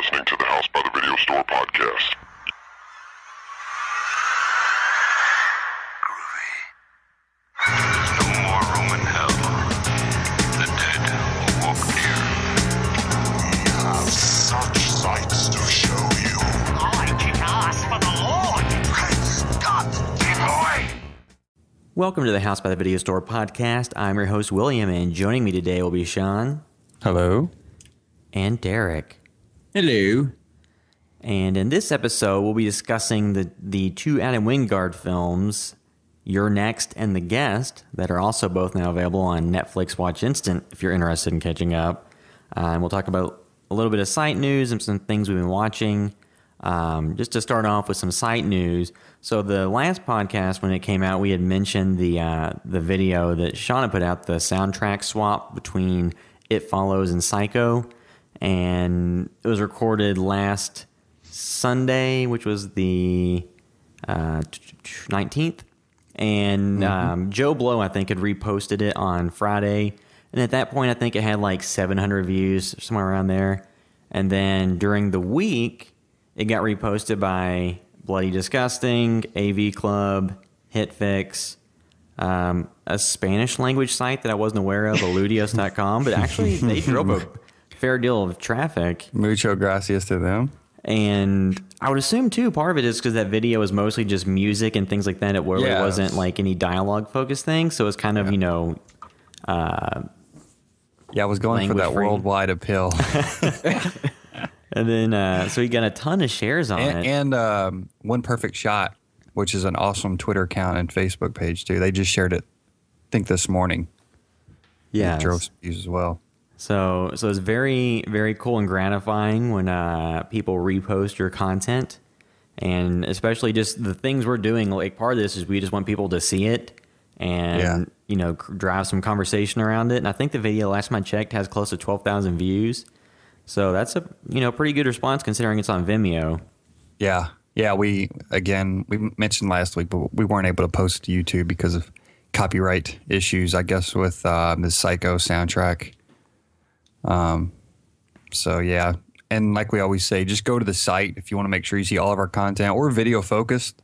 listening to the House by the Video Store podcast. There's no more room in hell. The dead will walk near. We have such sights to show you. I kick ass for the Lord. Praise God, get away! Welcome to the House by the Video Store podcast. I'm your host, William, and joining me today will be Sean. Hello. And Derek. Hello. And in this episode, we'll be discussing the two Adam Wingard films, You're Next and The Guest, that are also both now available on Netflix Watch Instant if you're interested in catching up. And we'll talk about a little bit of site news and some things we've been watching. Just to start off with some site news. So the last podcast, when it came out, we had mentioned the video that Sean had put out, the soundtrack swap between It Follows and Psycho. And it was recorded last Sunday, which was the 19th. And Joe Blow, I think, had reposted it on Friday. And at that point, I think it had like 700 views, somewhere around there. And then during the week, it got reposted by Bloody Disgusting, AV Club, HitFix, a Spanish language site that I wasn't aware of, eludios.com. But actually, they drove a fair deal of traffic. Mucho gracias to them. And I would assume, too, part of it is because that video is mostly just music and things like that. It really wasn't like any dialogue-focused thing. So it's kind of, I was going for that free. worldwide appeal. And then, so he got a ton of shares on it. And One Perfect Shot, which is an awesome Twitter account and Facebook page, too. They just shared it, I think, this morning. Yeah. It drove some views as well. So it's very, very cool and gratifying when people repost your content. And especially just the things we're doing. Like, part of this is we just want people to see it and, drive some conversation around it. And I think the video, last time I checked, has close to 12,000 views. So that's a pretty good response considering it's on Vimeo. Yeah. Yeah, we mentioned last week, but we weren't able to post to YouTube because of copyright issues, I guess, with the Psycho soundtrack. So, yeah. And like we always say, just go to the site if you want to make sure you see all of our content. We're video focused.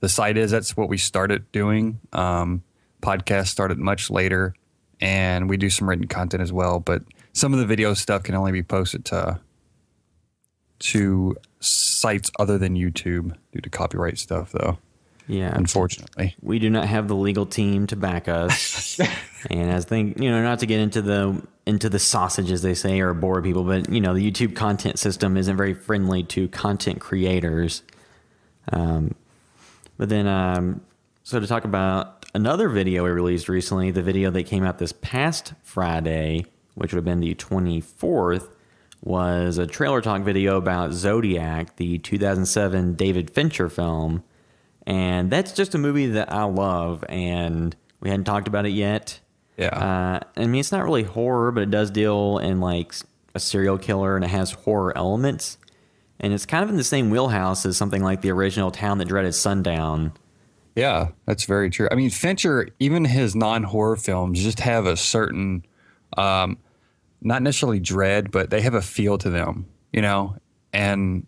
The site is, that's what we started doing. Podcast started much later, and we do some written content as well. But some of the video stuff can only be posted to sites other than YouTube due to copyright stuff, though. Yeah. Unfortunately. We do not have the legal team to back us. And as not to get into the sausage, as they say, or bore people, but, the YouTube content system isn't very friendly to content creators. But then, so to talk about another video we released recently, the video that came out this past Friday, which would have been the 24th, was a trailer talk video about Zodiac, the 2007 David Fincher film. And that's just a movie that I love, and we hadn't talked about it yet. Yeah. It's not really horror, but it does deal in, like, a serial killer, and it has horror elements. And it's kind of in the same wheelhouse as something like the original Town That Dreaded Sundown. Yeah, that's very true. I mean, Fincher, even his non-horror films just have a certain, not necessarily dread, but they have a feel to them, And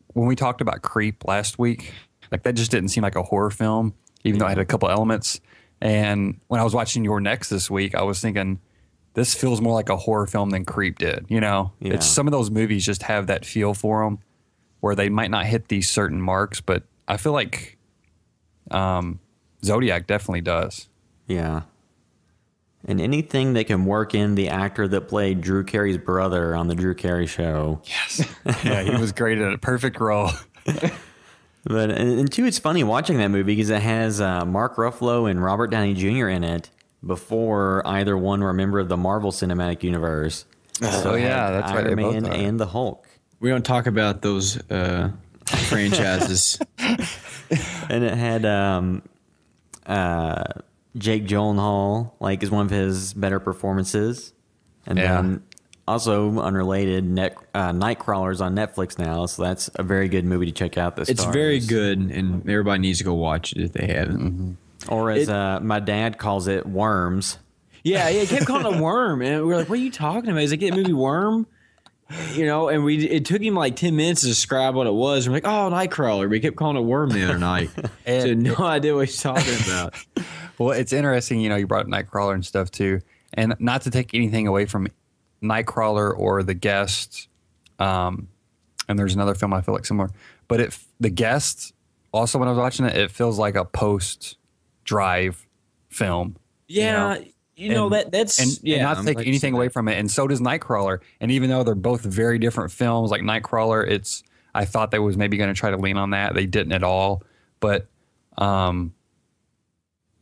when we talked about Creep last week, like, that just didn't seem like a horror film, even though it had a couple elements. And when I was watching Your Next this week, I was thinking, this feels more like a horror film than Creep did, Yeah. It's some of those movies just have that feel for them where they might not hit these certain marks, but I feel like Zodiac definitely does. Yeah. And anything that can work in the actor that played Drew Carey's brother on The Drew Carey Show. Yes. Yeah, he was great at a perfect role. But and two, it's funny watching that movie because it has Mark Ruffalo and Robert Downey Jr. in it before either one were a member of the Marvel Cinematic Universe. So yeah, that's right. Iron Man and the Hulk. We don't talk about those franchises. And it had Jake Gyllenhaal, like, is one of his better performances. And then also unrelated, Nightcrawler's on Netflix now, so that's a very good movie to check out. It's very good, and everybody needs to go watch it if they haven't. Mm-hmm. Or as my dad calls it, Worms. Yeah, he kept calling it Worm, and we were like, what are you talking about? He's like, the movie Worm? And it took him like 10 minutes to describe what it was. We're like, oh, Nightcrawler. We kept calling it Worm the other night. So no idea what he's talking about. Well, it's interesting, you brought up Nightcrawler and stuff too. And not to take anything away from Nightcrawler or The Guest, and there's another film I feel like similar. But The Guest, also when I was watching it, it feels like a post-Drive film. Yeah, that's and not to take anything away from it, and so does Nightcrawler. And even though they're both very different films, like Nightcrawler, I thought they was maybe going to try to lean on that. They didn't at all. But and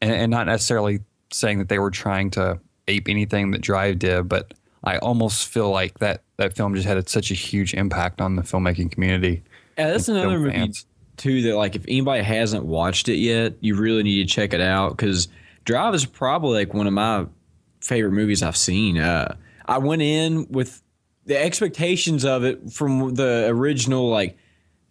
not necessarily saying that they were trying to ape anything that Drive did, but I almost feel like that film just had such a huge impact on the filmmaking community. Yeah, that's another movie too that, like, if anybody hasn't watched it yet, you really need to check it out, because Drive is probably like one of my favorite movies I've seen. I went in with the expectations of it from the original like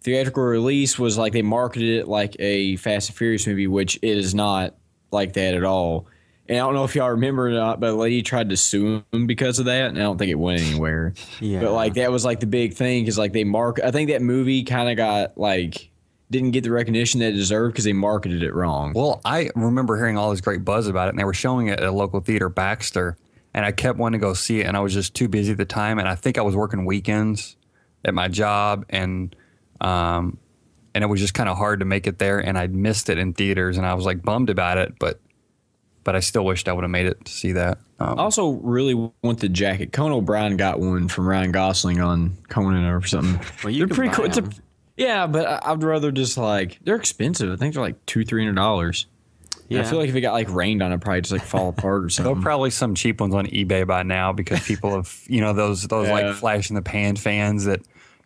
theatrical release was like they marketed it like a Fast and Furious movie, which it is not like that at all. And I don't know if y'all remember or not, but a lady tried to sue him because of that, and I don't think it went anywhere. Yeah. But like that was like the big thing, because like I think that movie kind of got like didn't get the recognition that it deserved because they marketed it wrong. Well, I remember hearing all this great buzz about it, and they were showing it at a local theater, Baxter, and I kept wanting to go see it, and I was just too busy at the time, and I think I was working weekends at my job, and it was just kind of hard to make it there, and I'd missed it in theaters, and I was like bummed about it, but I still wished I would have made it to see that. I also really want the jacket. Conan O'Brien got one from Ryan Gosling on Conan or something. Well, they're pretty cool. Yeah, but I'd rather just like, they're expensive. I think they're like $200-$300. Yeah, I feel like if it got like rained on, it probably just like fall apart or something. There'll probably some cheap ones on eBay by now, because people have those like flash in the pan fans that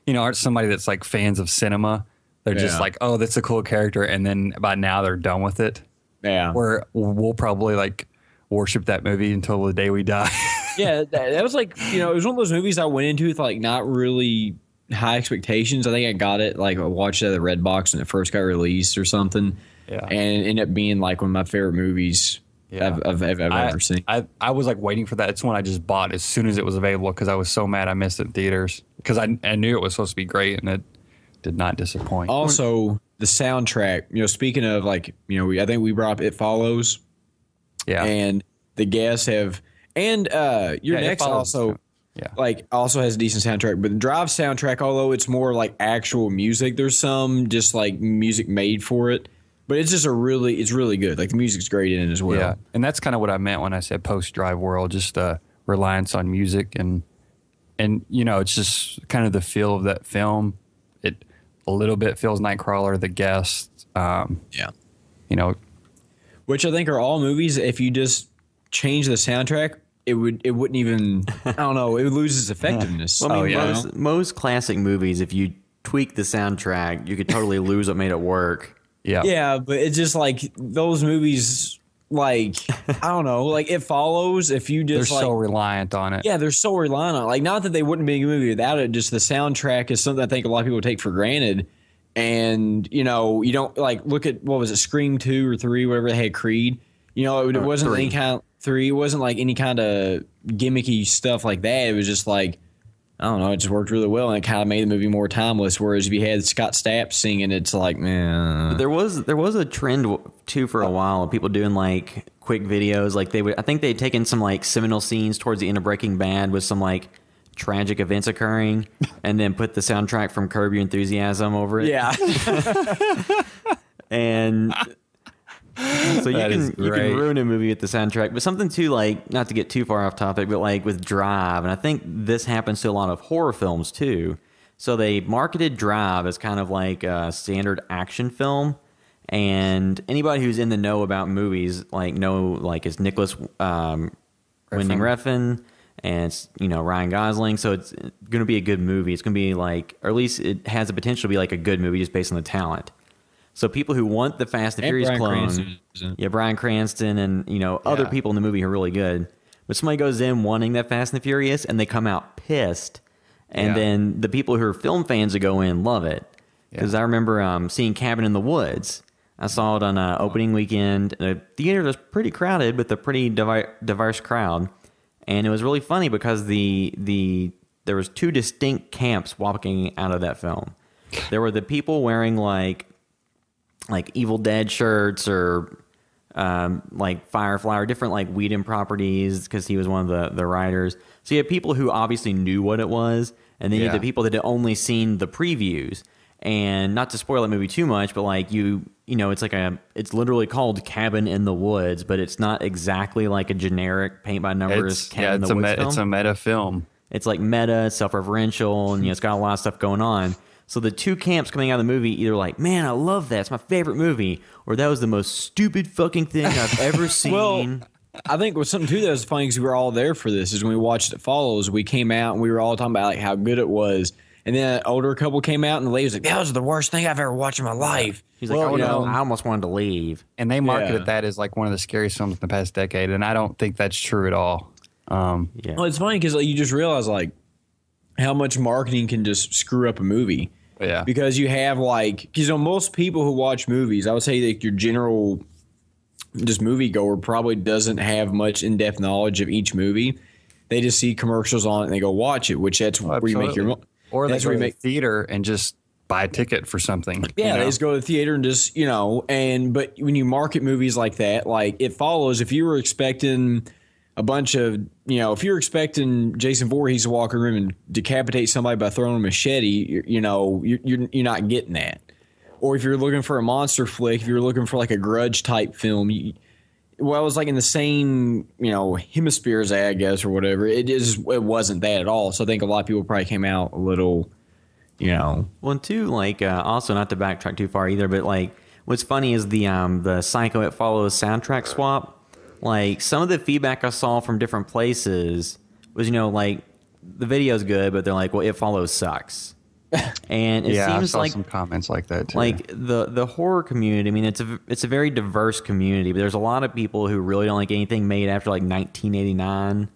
aren't somebody that's like fans of cinema. They're just like, oh, that's a cool character, and then by now they're done with it. Yeah, where we'll probably like worship that movie until the day we die. Yeah, that was like it was one of those movies I went into with like not really high expectations. I think I got it like I watched it at the Red Box when it first got released or something. Yeah, and it ended up being like one of my favorite movies I've ever seen. I was like waiting for that. It's one I just bought as soon as it was available, because I was so mad I missed it in theaters, because I knew it was supposed to be great, and it did not disappoint. Also, the soundtrack. Speaking of like I think we brought up It Follows. Yeah, and the guests have, and Your Next also. Yeah, like also has a decent soundtrack, but the Drive soundtrack, although it's more like actual music, there's some just like music made for it, but it's just it's really good. Like the music's great in it as well. Yeah, and that's kind of what I meant when I said post-Drive world, just reliance on music, and it's just kind of the feel of that film. It a little bit feels Nightcrawler, The Guest. Which I think are all movies. If you just change the soundtrack, it wouldn't even, I don't know, it would lose its effectiveness. Well, I mean, most classic movies, if you tweak the soundtrack, you could totally lose what made it work. Yeah, but it's just like those movies, like, I don't know, like It Follows, if you just they're so reliant on it. Yeah, they're so reliant on it. Like, not that they wouldn't be a movie without it, just the soundtrack is something I think a lot of people take for granted. And, you don't, like, look at, what was it, Scream 2 or 3, whatever they had, Creed. It wasn't any kind of, 3, it wasn't like any kind of gimmicky stuff like that. It was just like, I don't know, it just worked really well, and it kind of made the movie more timeless. Whereas if you had Scott Stapp singing, it's like, man. There was a trend too for a while of people doing like quick videos. Like I think they'd taken some like seminal scenes towards the end of Breaking Bad with some like tragic events occurring, and then put the soundtrack from Curb Your Enthusiasm over it. Yeah. And so you can ruin a movie with the soundtrack. But something too, like, not to get too far off topic, but like with Drive, and I think this happens to a lot of horror films too. So they marketed Drive as kind of like a standard action film, and anybody who's in the know about movies is Nicholas Winding Refn, and it's Ryan Gosling. So it's going to be a good movie. It's going to be like, or at least it has the potential to be like a good movie just based on the talent. So people who want the Fast and Furious clone, Bryan Cranston and other people in the movie who are really good, but somebody goes in wanting that Fast and the Furious and they come out pissed, and then the people who are film fans who go in love it. Because I remember seeing Cabin in the Woods. I saw it on opening weekend. The theater was pretty crowded with a pretty diverse crowd, and it was really funny because the there was two distinct camps walking out of that film. There were the people wearing like Evil Dead shirts or like Firefly or different like Whedon properties because he was one of the writers. So you had people who obviously knew what it was, and then you had the people that had only seen the previews. And not to spoil the movie too much, but like you know, it's literally called Cabin in the Woods, but it's not exactly like a generic paint by numbers Cabin in the Woods film. It's a meta film. It's like meta, it's self-referential, and it's got a lot of stuff going on. So the two camps coming out of the movie either like, man, I love that, it's my favorite movie, or that was the most stupid fucking thing I've ever seen. Well, I think with something too that was funny because we were all there for this is when we watched It Follows, we came out and we were all talking about like how good it was. And then an older couple came out, and the lady was like, that was the worst thing I've ever watched in my life. He's like, oh, no, I almost wanted to leave. And they marketed that as like one of the scariest films in the past decade, and I don't think that's true at all. Well, it's funny because like, you just realize like how much marketing can just screw up a movie. Yeah. Because you have like, because most people who watch movies, I would say like your general just moviegoer probably doesn't have much in-depth knowledge of each movie. They just see commercials on it and they go watch it, which that's where you make your Or they go to the theater and just buy a ticket for something. Yeah, they just go to the theater and just, but when you market movies like that, like It Follows, if you were expecting a bunch of, if you're expecting Jason Voorhees to walk in a room and decapitate somebody by throwing a machete, you're not getting that. Or if you're looking for a monster flick, if you're looking for like a Grudge type film, it was like in the same, hemispheres, I guess, or whatever. It wasn't that at all. So I think a lot of people probably came out a little, Well, and two, like, also not to backtrack too far either, but like, what's funny is the Psycho It Follows soundtrack swap. Like, some of the feedback I saw from different places was, like, the video's good, but they're like, well, It Follows sucks. And it I seems saw like some comments like that too. Like the horror community, I mean, it's a very diverse community, but there's a lot of people who really don't like anything made after like 1989,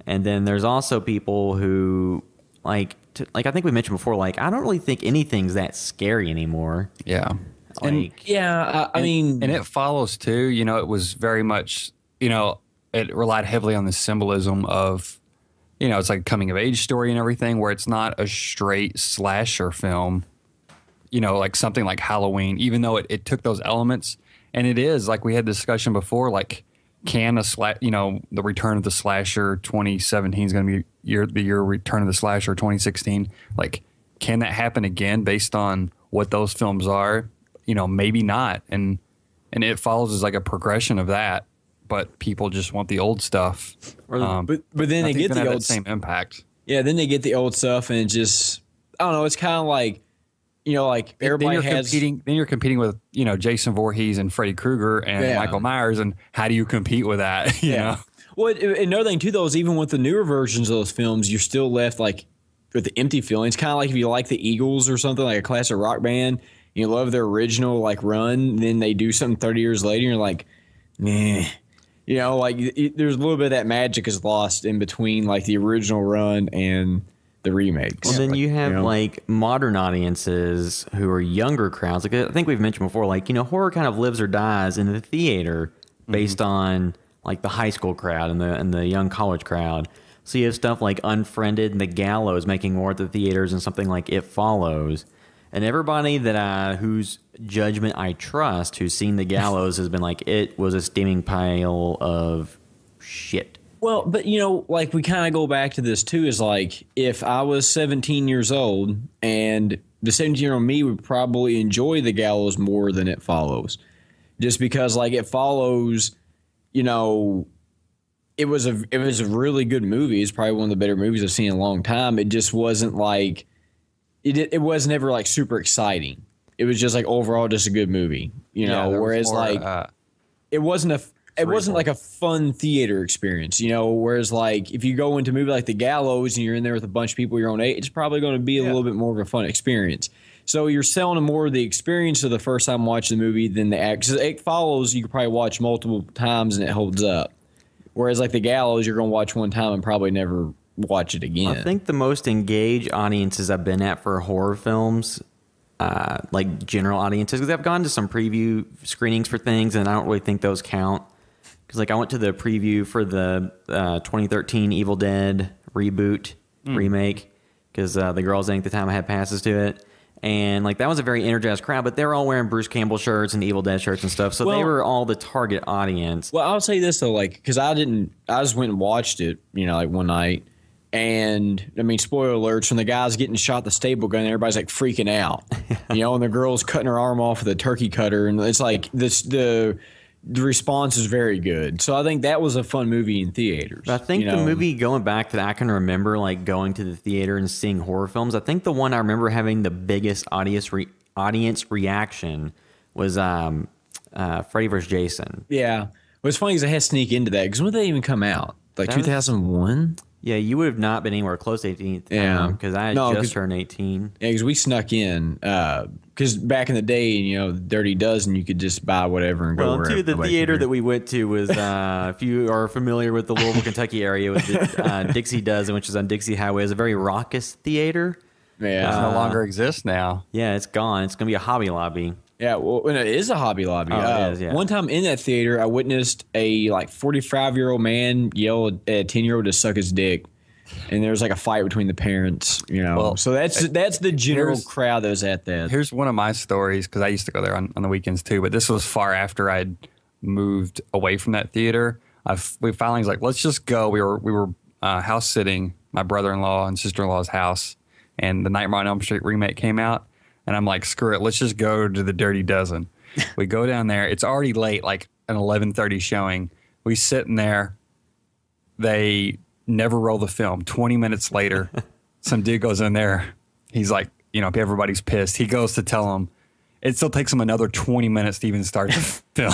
and then there's also people who like I think we mentioned before, like I don't really think anything's that scary anymore. Yeah, like I mean, and It Follows too. It was very much it relied heavily on the symbolism of. It's like a coming of age story and everything where it's not a straight slasher film, like something like Halloween, even though it took those elements. And it is like we had discussion before, like can the Return of the Slasher 2017 is going to be the year Return of the Slasher 2016. Like, can that happen again based on what those films are? Maybe not. And It Follows is like a progression of that. But people just want the old stuff. But then they get the old same impact. Yeah, then they get the old stuff, and it just I don't know. It's kind of like like everybody then you're competing with Jason Voorhees and Freddy Krueger and Michael Myers, and how do you compete with that? You know? Well, another thing too, though, is even with the newer versions of those films, you're still left like with the empty feeling. It's kind of like if you like the Eagles or something, like a classic rock band, you love their original like run, then they do something 30 years later, and you're like, nah. There's a little bit of that magic is lost in between like the original run and the remakes. Well, then you have like modern audiences who are younger crowds. Like I think we've mentioned before, like, horror kind of lives or dies in the theater based on like the high school crowd and the young college crowd. So you have stuff like Unfriended and The Gallows making more at the theaters and something like It Follows. And everybody that whose judgment I trust, who's seen The Gallows, has been like, it was a steaming pile of shit. Well, but like we kind of go back to this too. Is like if I was 17 years old, and the 17-year-old me would probably enjoy The Gallows more than It Follows, just because like It Follows, it was a really good movie. It's probably one of the better movies I've seen in a long time. It just wasn't like. It was never like super exciting. It was just like overall just a good movie, whereas more, like it wasn't like a fun theater experience, whereas like if you go into a movie like The Gallows and you're in there with a bunch of people your own age, it's probably going to be a little bit more of a fun experience. So you're selling more of the experience of the first time watching the movie than the act. Because It Follows, you could probably watch multiple times and it holds up. Whereas like The Gallows, you're going to watch one time and probably never watch it again. I think the most engaged audiences I've been at for horror films, like general audiences, because I've gone to some preview screenings for things, and I don't really think those count. Because like I went to the preview for the 2013 Evil Dead reboot remake because the girls didn't at the time had passes to it. And like that was a very energized crowd, but they were all wearing Bruce Campbell shirts and Evil Dead shirts and stuff. So they were all the target audience. Well, I'll say this though, like, because I just went and watched it, like one night, and I mean, spoiler alerts: when the guy's getting shot, the stable gun, everybody's like freaking out, and the girl's cutting her arm off with a turkey cutter, and it's like the response is very good. So I think that was a fun movie in theaters. But I think the movie, going back to that, I can remember like going to the theater and seeing horror films. I think the one I remember having the biggest audience reaction was Freddy vs. Jason. Yeah. Well, it's funny because I had to sneak into that because when did they even come out? Like 2001? Yeah, you would have not been anywhere close to 18. Yeah. Because I had just turned 18. Yeah, because we snuck in. Because back in the day, Dirty Dozen, you could just buy whatever and go wherever. The theater that we went to was, if you are familiar with the Louisville, Kentucky area, with the Dixie Dozen, which is on Dixie Highway, is a very raucous theater. Yeah. It no longer exists now. Yeah, it's gone. It's going to be a Hobby Lobby. Yeah, well, it is a Hobby Lobby. It is, yeah. One time in that theater, I witnessed a 45-year-old man yell at a 10-year-old to suck his dick. And there was like a fight between the parents, Well, so that's the general crowd that was at that. Here's one of my stories, because I used to go there on the weekends too, but this was far after I'd moved away from that theater. We finally was like, let's just go. We were house sitting my brother-in-law and sister-in-law's house, and the Nightmare on Elm Street remake came out, and I'm like, screw it, let's just go to the Dirty Dozen. We go down there. It's already late, like an 11:30 showing. We sit in there. They never roll the film. 20 minutes later, some dude goes in there. He's like, everybody's pissed. He goes to tell them. It still takes him another 20 minutes to even start the film.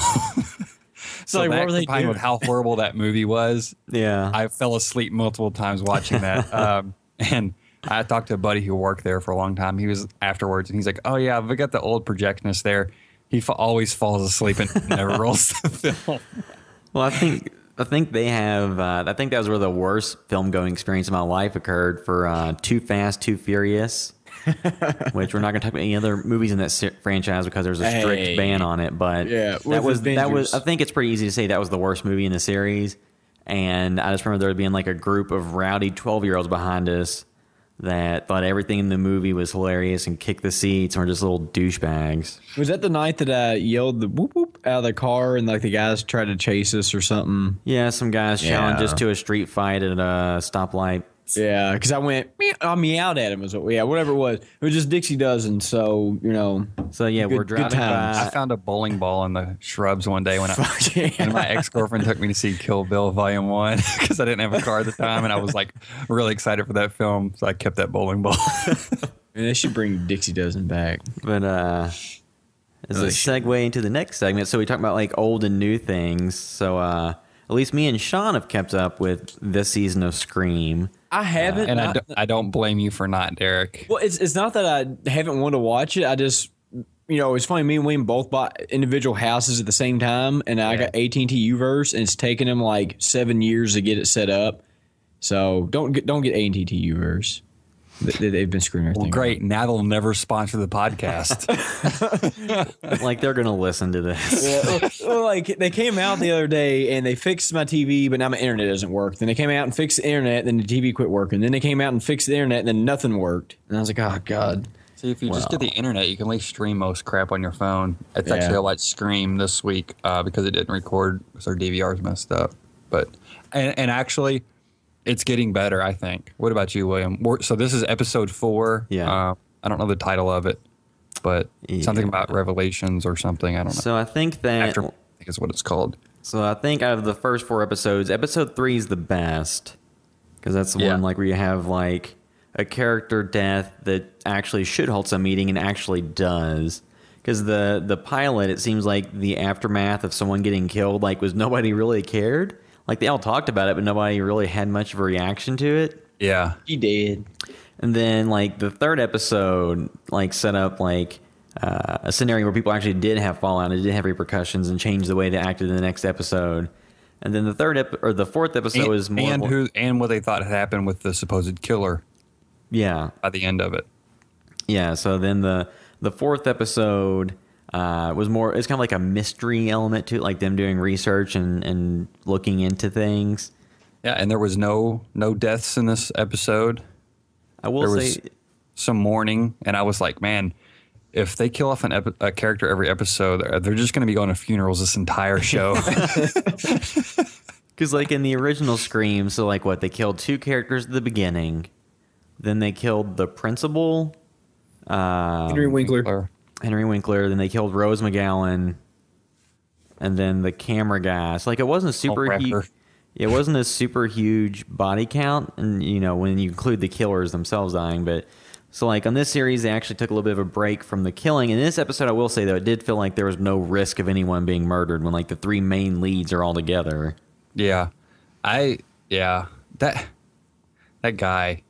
So like, that what were they combined doing? with how horrible that movie was, Yeah. I fell asleep multiple times watching that. And I talked to a buddy who worked there for a long time. He was afterwards, and he's like, oh, yeah, we got the old projectionist there. He always falls asleep and never rolls the film. Well, I think they have. I think that was where the worst film going experience of my life occurred for Too Fast, Too Furious, which we're not going to talk about any other movies in that franchise because there's a strict ban on it. But Yeah, that was. Avengers. I think it's pretty easy to say that was the worst movie in the series. And I just remember there being like a group of rowdy 12-year-olds behind us that thought everything in the movie was hilarious and kicked the seats and were just little douchebags. Was that the night that I yelled the whoop whoop out of the car and like the guys tried to chase us or something? Yeah, some guys challenged us to a street fight at a stoplight. Yeah, because I went, I meowed at him. Whatever it was. It was just Dixie Dozen, so, So yeah, we're driving times. I by. found a bowling ball in the shrubs one day when my ex-girlfriend took me to see Kill Bill Volume 1 because I didn't have a car at the time, and I was like really excited for that film, so I kept that bowling ball. And they should bring Dixie Dozen back. But as a segue into the next segment, so we talk about like old and new things. So at least me and Sean have kept up with this season of Scream. I haven't. And I don't blame you for not, Derek. Well, it's not that I haven't wanted to watch it. I just, it's funny. Me and William both bought individual houses at the same time, and I got AT&T Uverse, and it's taken them like 7 years to get it set up. So don't get AT&T Uverse. They've been screwing everything. Well, great. Now they'll never sponsor the podcast. Like they're gonna listen to this. Yeah, well, like they came out the other day and they fixed my TV, but now my internet doesn't work. Then they came out and fixed the internet, then the TV quit working. Then they came out and fixed the internet, and then nothing worked. And I was like, oh god. See, if you just get the internet, you can at least stream most crap on your phone. It's actually I watched Scream this week because it didn't record because our DVR's messed up. But and actually, it's getting better, I think. What about you, William? So this is episode 4. Yeah. I don't know the title of it, but something about Revelations or something. I don't know. So I think that I think is what it's called. So I think out of the first 4 episodes, episode 3 is the best because that's the one like where you have like a character death that actually should hold some meaning and actually does. Because the pilot, it seems like the aftermath of someone getting killed, like was nobody really cared. Like they all talked about it, but nobody really had much of a reaction to it. Yeah, He did. And then like the 3rd episode, like set up like a scenario where people actually did have fallout and did have repercussions and changed the way they acted in the next episode. And then the 4th episode was more and what they thought had happened with the supposed killer. Yeah. By the end of it. Yeah. So then the 4th episode was more. It's kind of like a mystery element to it, like them doing research and looking into things. Yeah, and there was no deaths in this episode. I will there say, was some mourning, and I was like, man, if they kill off a character every episode, they're just going to be going to funerals this entire show. because like in the original Scream, so like what, they killed 2 characters at the beginning, then they killed the principal, Henry Winkler. Henry Winkler, then they killed Rose McGowan, and then the camera guy. So like it wasn't super huge. It wasn't a super huge body count, and you know when you include the killers themselves dying. But so like on this series, they actually took a little bit of a break from the killing. In this episode, I will say though, it did feel like there was no risk of anyone being murdered when like the 3 main leads are all together. Yeah, that guy,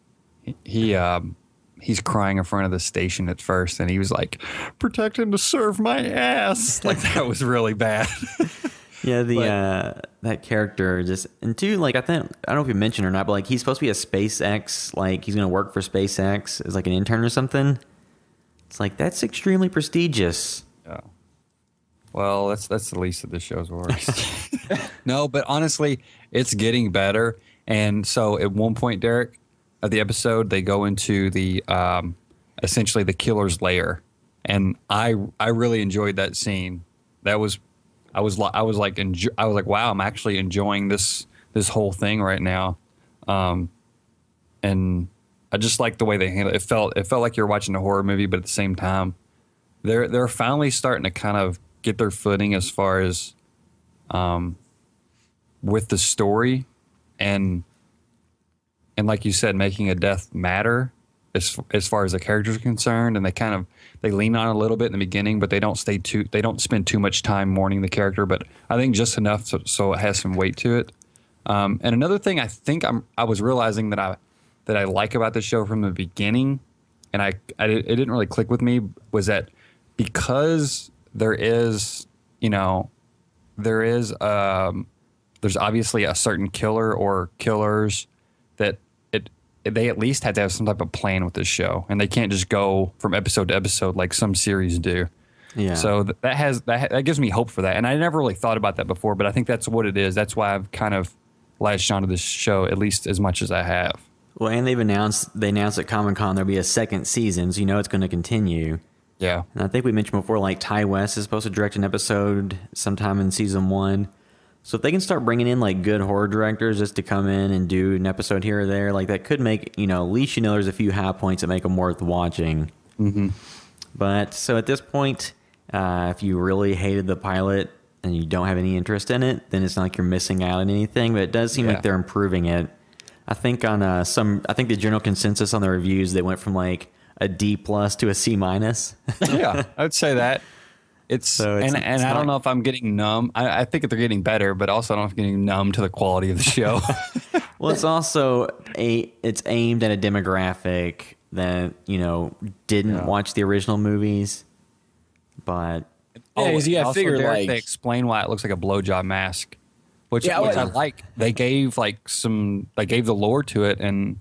he's crying in front of the station at first, and he was like, "Protect him to serve my ass." Like that was really bad. Yeah, that character just, and two, like I don't know if you mentioned or not, but like he's supposed to be a SpaceX, like he's gonna work for SpaceX as like an intern or something. It's like that's extremely prestigious. Yeah. Well, that's the least of the show's worries. No, but honestly, it's getting better. And so at one point, Derek, of the episode, they go into the essentially the killer's lair, and I really enjoyed that scene. That was I was like, wow, I'm actually enjoying this whole thing right now, and I just like the way they handled it. It felt like you're watching a horror movie, but at the same time, they're finally starting to kind of get their footing as far as with the story, and like you said, making a death matter as far as the characters are concerned, and they lean on it a little bit in the beginning, but they don't spend too much time mourning the character, but I think just enough so it has some weight to it. And another thing I think I was realizing that I like about the show from the beginning, and it didn't really click with me, was that because there's obviously a certain killer or killers that they at least had to have some type of plan with this show, and they can't just go from episode to episode like some series do. Yeah. So that gives me hope for that, and I never really thought about that before, but I think that's what it is. That's why I've kind of latched onto this show at least as much as I have. Well, and they announced at Comic-Con there'll be a second season, so you know it's going to continue. Yeah. And I think we mentioned before, like Ty West is supposed to direct an episode sometime in season 1. So if they can start bringing in like good horror directors just to come in and do an episode here or there, like that could make, at least there's a few high points that make them worth watching. Mm-hmm. But so at this point, if you really hated the pilot and you don't have any interest in it, then it's not like you're missing out on anything. But it does seem like they're improving it. I think on I think the general consensus on the reviews, they went from like a D+ to a C-. Yeah, I would say that. It's I don't know if I'm getting numb. I think they're getting better, but also I don't know if I'm getting numb to the quality of the show. Well, it's also it's aimed at a demographic that didn't watch the original movies, but figure they explain why it looks like a blowjob mask, which I like. They gave the lore to it, and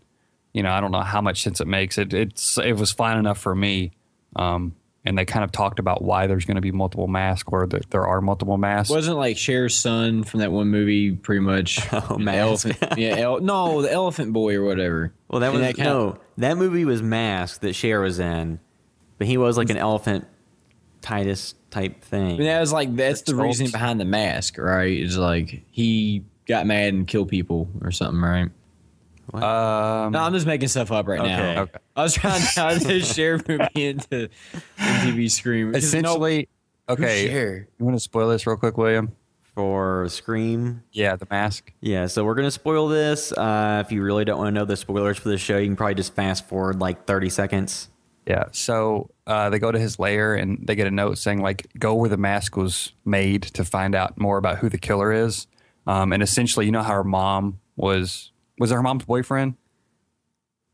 I don't know how much sense it makes. It was fine enough for me. And they kind of talked about why there's going to be multiple masks, or that there are multiple masks. Wasn't like Cher's son from that one movie pretty much the elephant? The Elephant Boy or whatever. Well, that movie was Mask that Cher was in, but he was like an elephant Titus type thing. I mean, that's the reasoning behind the mask, right? It's like he got mad and killed people or something, right? No, I'm just making stuff up right now. Okay. I was trying to share movie into MTV Scream. Essentially, okay. You want to spoil this real quick, William? For Scream? Yeah, the mask. Yeah, so we're going to spoil this. If you really don't want to know the spoilers for the show, you can probably just fast forward like 30 seconds. Yeah, so they go to his lair and they get a note saying, like, go where the mask was made to find out more about who the killer is. And essentially, how her mom was it her mom's boyfriend?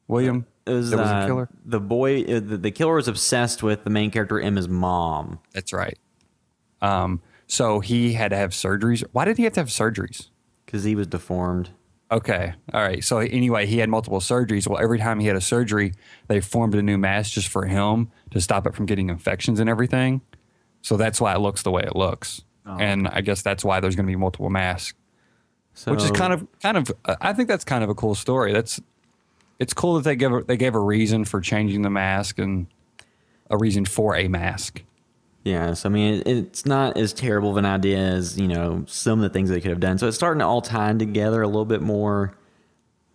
William? It was a killer? The killer was obsessed with the main character, Emma's mom. That's right. So he had to have surgeries. Why did he have to have surgeries? Because he was deformed. Okay. All right. So anyway, he had multiple surgeries. Well, every time he had a surgery, they formed a new mask just for him to stop it from getting infections and everything. So that's why it looks the way it looks. Oh. And I guess that's why there's going to be multiple masks. Which is kind of I think that's kind of a cool story. it's cool that they gave a reason for changing the mask and a reason for a mask. Yeah, so I mean, it's not as terrible of an idea as, you know, some of the things they could have done. So it's starting to all tie together a little bit more.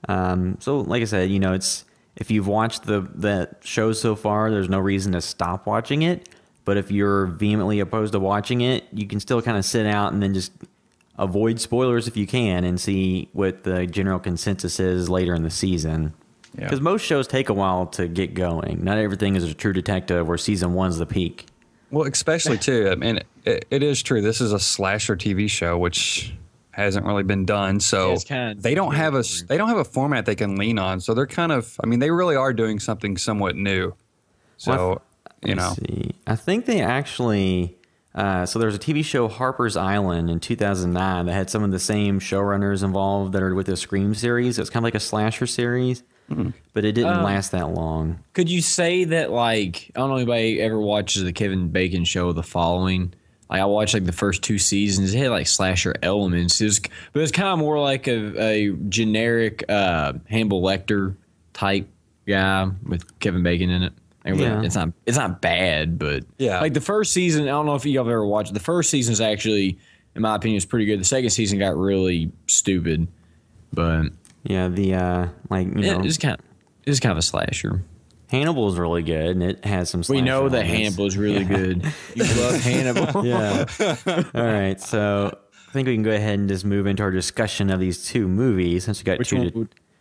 So like I said, you know, it's if you've watched the show so far, there's no reason to stop watching it. But if you're vehemently opposed to watching it, you can still kind of sit out and then just avoid spoilers if you can and see what the general consensus is later in the season. Because most shows take a while to get going. Not everything is a True Detective where season one's the peak. Well, especially too. I mean, it is true. This is a slasher TV show, which hasn't really been done. So they don't have a format they can lean on. So they're kind of. I mean, they really are doing something somewhat new. So you know, I think they actually. So there's a TV show, Harper's Island, in 2009 that had some of the same showrunners involved that are with the Scream series. It's kind of like a slasher series. But it didn't last that long. Could you say that, like, I don't know if anybody ever watches the Kevin Bacon show, The Following? Like, I watched, like, the first 2 seasons. It had, like, slasher elements. But it was kind of more like a generic Hannibal Lecter type guy with Kevin Bacon in it. Yeah. It's not bad, but like the first season, I don't know if y'all have ever watched it. The first season is actually, in my opinion, is pretty good. The second season got really stupid, but it's kind of a slasher. Hannibal's really good, and it has some. We know that Hannibal is really good. You love Hannibal. Yeah. All right, so I think we can go ahead and just move into our discussion of these 2 movies since we got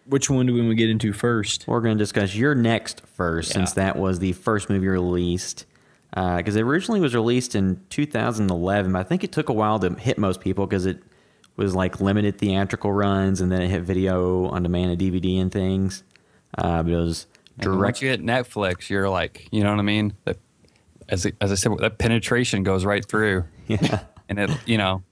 Which one do we want to get into first? We're going to discuss Your Next first, since that was the first movie released. Because it originally was released in 2011, but I think it took a while to hit most people because it was like limited theatrical runs, and then it hit video on demand and DVD and things. But it was direct. Once you hit Netflix, you're like, you know what I mean? As I said, that penetration goes right through. Yeah, and it, you know,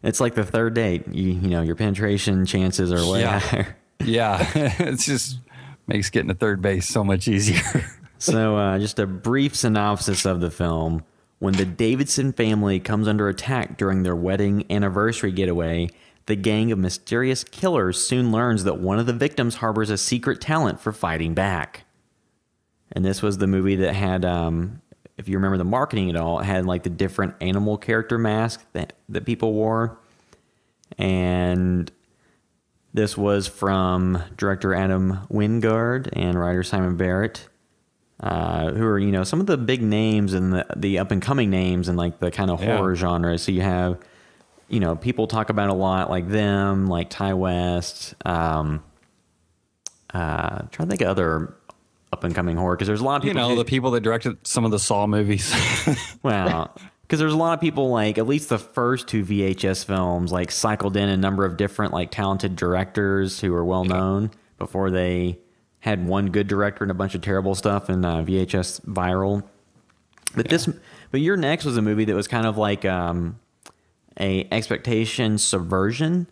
it's like the third date. You know, your penetration chances are way higher. Yeah, it just makes getting to third base so much easier. So just a brief synopsis of the film. When the Davidson family comes under attack during their wedding anniversary getaway, the gang of mysterious killers soon learns that one of the victims harbors a secret talent for fighting back. And this was the movie that had, if you remember the marketing at all, it had like the different animal character mask that people wore. And this was from director Adam Wingard and writer Simon Barrett, who are, you know, some of the big names and the up and coming names in like the kind of horror genre. So you have, you know, people talk about a lot like them, like Ty West. Trying to think of other up and coming horror, because there's a lot of people. You know, the people that directed some of the Saw movies. Well, because there's a lot of people, like at least the first 2 VHS films, like cycled in a number of different like talented directors who were well known before they had one good director and a bunch of terrible stuff in VHS viral. But Your Next was a movie that was kind of like a expectation subversion,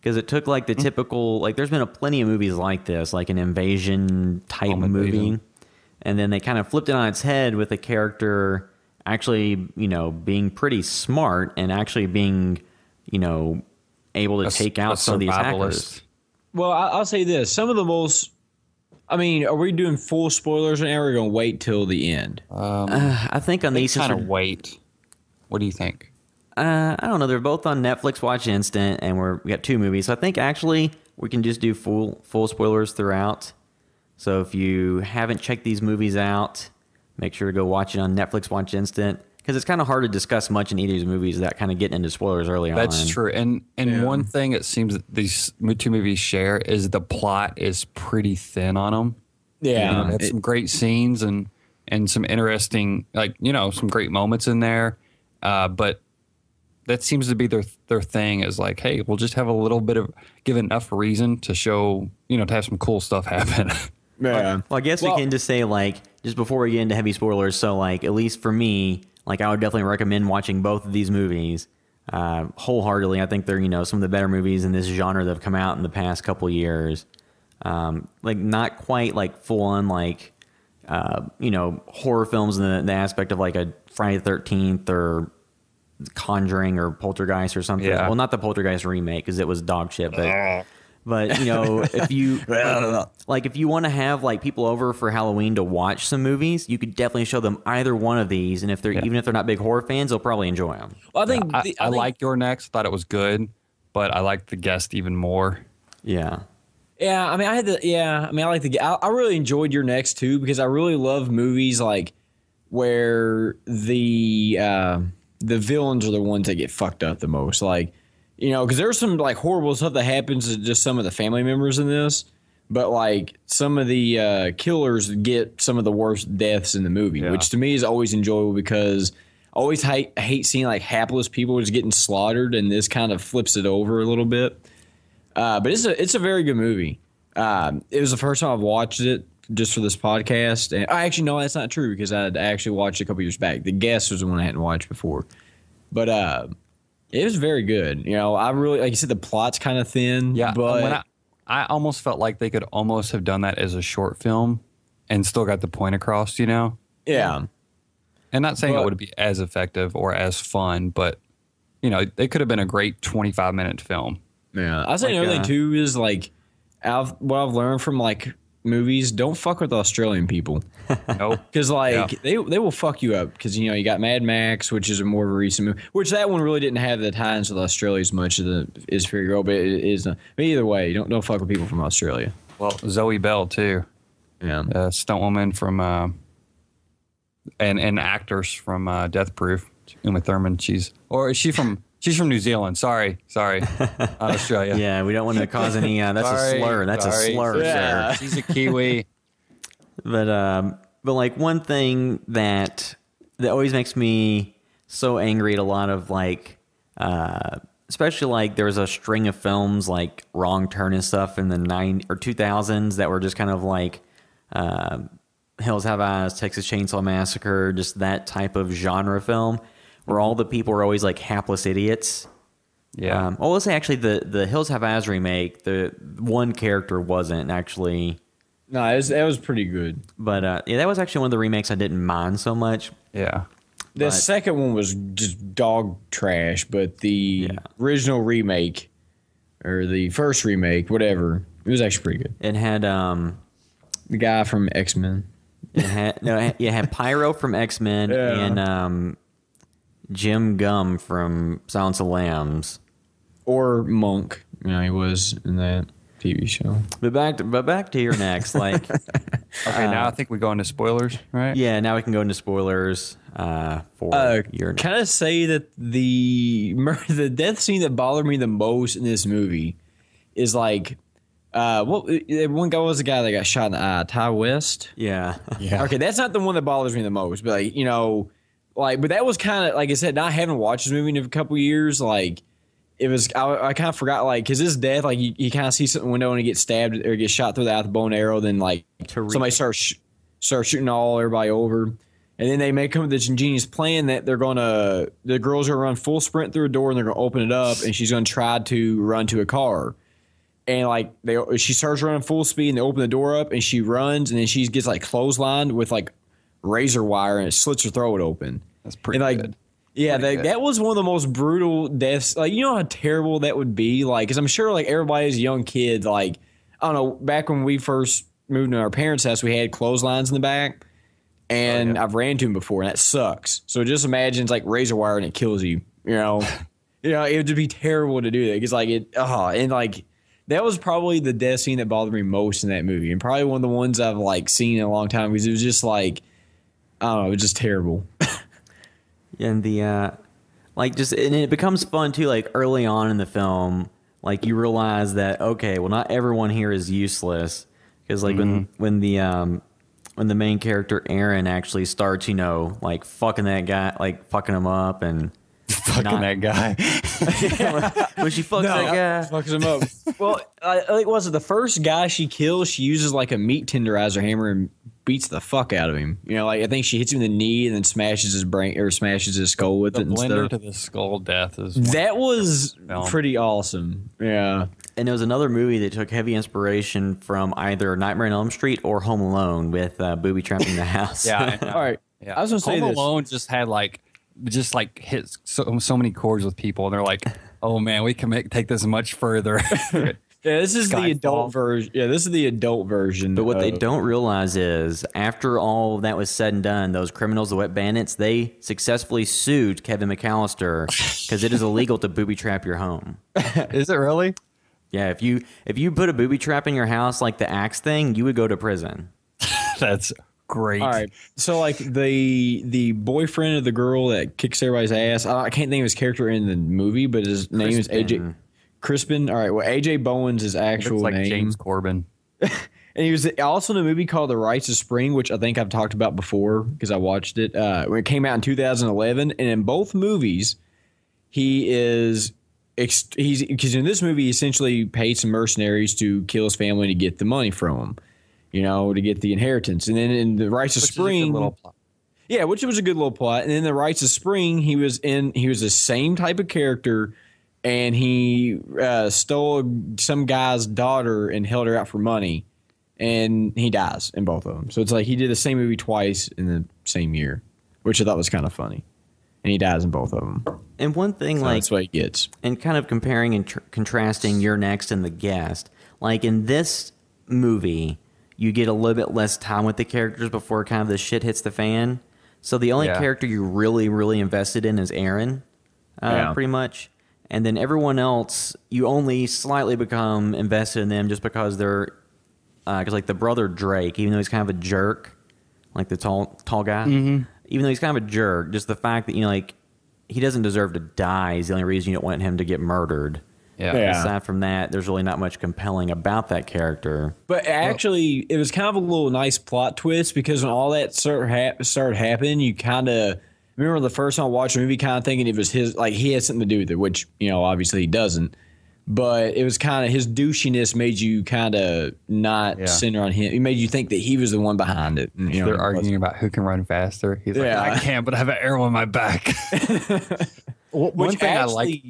because it took like the typical, like there's been plenty of movies like this, like an invasion type movie, and then they kind of flipped it on its head with a character actually, you know, being pretty smart and actually being, you know, able to take out some of these hackers. Well, I'll say this: some of the most. I mean, are we doing full spoilers, or are we going to wait till the end? I think on these kind of wait. What do you think? I don't know. They're both on Netflix Watch Instant, and we got 2 movies. So I think actually we can just do full spoilers throughout. So if you haven't checked these movies out, make sure to go watch it on Netflix Watch Instant, because it's kind of hard to discuss much in either of these movies without kind of getting into spoilers early on. That's true. And one thing it seems that these 2 movies share is the plot is pretty thin on them. Yeah. You know, they have some great scenes and some interesting, like, you know, some great moments in there. But that seems to be their thing, is like, hey, we'll just have a little bit of, give enough reason to show, you know, to have some cool stuff happen. Yeah. Well, I guess we can just say, like, just before we get into heavy spoilers, so, like, at least for me, like, I would definitely recommend watching both of these movies wholeheartedly. I think they're, you know, some of the better movies in this genre that have come out in the past couple years. Like, not quite, like, full-on, like, you know, horror films in the aspect of, like, a Friday the 13th or Conjuring or Poltergeist or something. Yeah. Well, not the Poltergeist remake, because it was dog shit, but But if you if you want to have like people over for Halloween to watch some movies, you could definitely show them either one of these, and even if they're not big horror fans, they'll probably enjoy them. Well, I think I like Your Next. Thought it was good, but I liked The Guest even more. Yeah. Yeah, I mean, I really enjoyed Your Next too, because I really love movies like where the villains are the ones that get fucked up the most. Like, because there's some like horrible stuff that happens to just some of the family members in this, but like some of the killers get some of the worst deaths in the movie, which to me is always enjoyable, because I always hate seeing like hapless people just getting slaughtered, and this kind of flips it over a little bit. But it's a very good movie. It was the first time I've watched it just for this podcast. And actually, no, that's not true, because I'd actually watched it a couple years back. The Guest was the one I hadn't watched before. But it was very good. I really, like you said, the plot's kind of thin. Yeah, but I almost felt like they could almost have done that as a short film and still got the point across, Yeah. And not saying it would be as effective or as fun, but, they could have been a great 25-minute film. Yeah. I say another thing, too, is like, what I've learned from like movies, don't fuck with Australian people. Nope. Because they will fuck you up, because you got Mad Max, which is a more of a recent movie, which that one really didn't have the tie-ins with Australia as much as Fury Road, but it is. But either way, don't fuck with people from Australia. Well, Zoe Bell too. Yeah, stunt woman from and actors from Death Proof. Uma Thurman. She's from New Zealand. Sorry, not Australia. Yeah, we don't want to cause any. That's a slur. That's a slur. Yeah. She's a Kiwi. But like one thing that always makes me so angry at a lot of like, especially like there was a string of films like Wrong Turn and stuff in the 2000s that were just kind of like Hills Have Eyes, Texas Chainsaw Massacre, just that type of genre film where all the people were always like hapless idiots. Yeah. Well, let's say actually the Hills Have Eyes remake, the one character wasn't actually. No, that was pretty good. But that was actually one of the remakes I didn't mind so much. Yeah. The second one was just dog trash, but the original remake, or the first remake, whatever, it was actually pretty good. It had the guy from X-Men. It had Pyro from X-Men and Jim Gum from Silence of the Lambs, or Monk. He was in that TV show. But back to Your Next. Like, okay, now I think we go into spoilers, right? Yeah, now we can go into spoilers for Your Next. Can I say that the death scene that bothered me the most in this movie is like, one guy was the guy that got shot in the eye, Ty West. Yeah. Okay, that's not the one that bothers me the most, but like, but that was kind of, like I said, not having watched this movie in a couple years, like, it was, I kind of forgot, like, because his death, like, you kind of see something in the window and he gets stabbed or gets shot through the eye with a bow and arrow, then, like, somebody starts shooting everybody over. And then they make come with this ingenious plan that the girls are going to run full sprint through a door and they're going to open it up and she's going to try to run to a car. And, like, she starts running full speed and they open the door up and she runs and then she gets, like, clotheslined with, like, razor wire and it slits her throat open. That's pretty good. Yeah, that was one of the most brutal deaths. Like, you know how terrible that would be? Like, because I'm sure, like, everybody as a young kid, like, I don't know, back when we first moved to our parents' house, we had clotheslines in the back. And I've ran to them before, and that sucks. So just imagine it's like razor wire and it kills you, it would just be terrible to do that. Because, like, and, like, that was probably the death scene that bothered me most in that movie. And probably one of the ones I've, like, seen in a long time because it was just, like, I don't know, it was just terrible. And and it becomes fun too, like early on in the film, like you realize that, okay, well, not everyone here is useless. Because like when the main character Aaron actually starts, like fucking that guy, like fucking him up and that guy. When she fucks that guy, fucks him up. Well, like, was it the first guy she kills? She uses like a meat tenderizer hammer and beats the fuck out of him. Like I think she hits him in the knee and then smashes his brain or smashes his skull with it. The blender blender to the skull death is pretty awesome. Yeah. And it was another movie that took heavy inspiration from either Nightmare on Elm Street or Home Alone with booby trapping the house. Yeah. All right. Yeah. I was gonna say Home Alone just had hit so many chords with people, and they're like, "Oh man, we can take this much further." Yeah, this is the Skyfall. adult version. Yeah, this is the adult version. But what they don't realize is, after all that was said and done, those criminals, the wet bandits, they successfully sued Kevin McAllister because it is illegal to booby trap your home. Is it really? Yeah, if you put a booby trap in your house like the Axe thing, you would go to prison. That's great. All right, so like the boyfriend of the girl that kicks everybody's ass. I can't think of his character in the movie, but his name is AJ Crispin. All right, well, AJ Bowen's his actual Looks like name. James Corbin. And he was also in a movie called The Rites of Spring, which I think I've talked about before because I watched it when it came out in 2011. And in both movies, he's because in this movie he essentially paid some mercenaries to kill his family to get the money from him, to get the inheritance. And then in The Rites of Spring, yeah, which was a good little plot. And in The Rites of Spring, he was the same type of character. And he stole some guy's daughter and held her out for money, and he dies in both of them. So it's like he did the same movie twice in the same year, which I thought was kind of funny. And he dies in both of them. And one thing, So that's what he gets. and kind of comparing and contrasting You're Next and The Guest, like in this movie, you get a little bit less time with the characters before kind of the shit hits the fan. So the only character you're really, really invested in is Aaron, pretty much. And then everyone else, you only slightly become invested in them just because they're, because like the brother Drake, even though he's kind of a jerk, like the tall guy, even though he's kind of a jerk, just the fact that, like, he doesn't deserve to die is the only reason you don't want him to get murdered. Yeah. Aside from that, there's really not much compelling about that character. But actually, it was kind of a little nice plot twist because when all that started happening, you kind of remember the first time I watched the movie, kind of thinking it was his, like he had something to do with it, which obviously he doesn't. But it was kind of his douchiness made you kind of not center on him. It made you think that he was the one behind it. And, They're arguing about who can run faster. He's like, I can't, but I have an arrow in my back. One thing I like.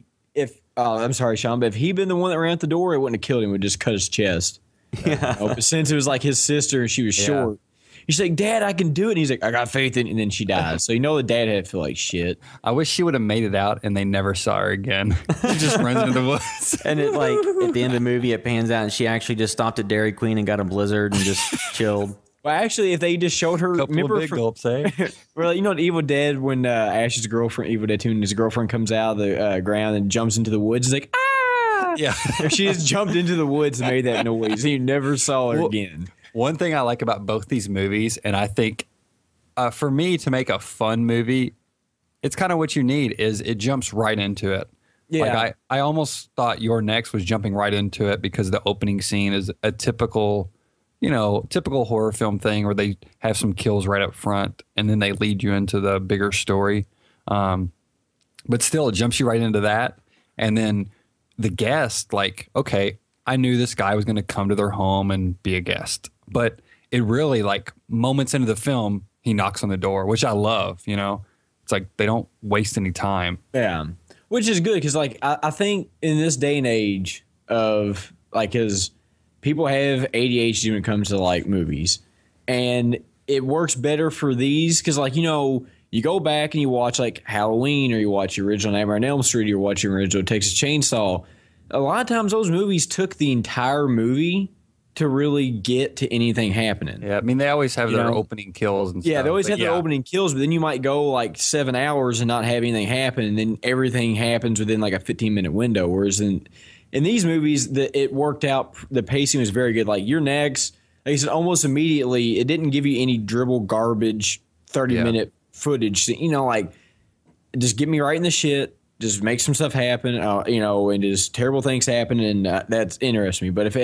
I'm sorry, Sean, but if he'd been the one that ran out the door, it wouldn't have killed him. It would just cut his chest. But since it was like his sister and she was short, she's like, Dad, I can do it. And he's like, I got faith in it. And then she dies. So the dad had to feel like shit. I wish she would have made it out and they never saw her again. She just runs into the woods. And it, like, at the end of the movie, it pans out and she actually just stopped at Dairy Queen and got a Blizzard and just chilled. Well, actually, if they just showed her, Couple of big gulps, eh? Well, the Evil Dead, when Ash's girlfriend, Evil Dead 2, and his girlfriend comes out of the ground and jumps into the woods, he's like, ah! Yeah. If she just jumped into the woods and made that noise, you never saw her again. One thing I like about both these movies, and I think for me to make a fun movie, it's kind of what you need, is it jumps right into it. Yeah. Like I almost thought Your Next was jumping right into it because the opening scene is a typical horror film thing where they have some kills right up front and then they lead you into the bigger story. But still, it jumps you right into that. And then The Guest, like, okay, I knew this guy was going to come to their home and be a guest. But it really, like, moments into the film, he knocks on the door, which I love, It's like they don't waste any time. Yeah. Which is good because, like, I think in this day and age of, like, because people have ADHD when it comes to, like, movies. And it works better for these because, like, you go back and you watch, like, Halloween or you watch the original Nightmare on Elm Street or you watch the original Texas Chainsaw. A lot of times those movies took the entire movie to really get to anything happening. Yeah, I mean, they always have their opening kills and stuff. Yeah, they always have their opening kills, but then you might go like 7 hours and not have anything happen, and then everything happens within like a 15-minute window. Whereas in these movies, it worked out. The pacing was very good. Like You're Next, like I said, almost immediately, it didn't give you any dribble garbage 30-minute footage. Like just get me right in the shit. Just make some stuff happen, and just terrible things happen, and that's interests me. But if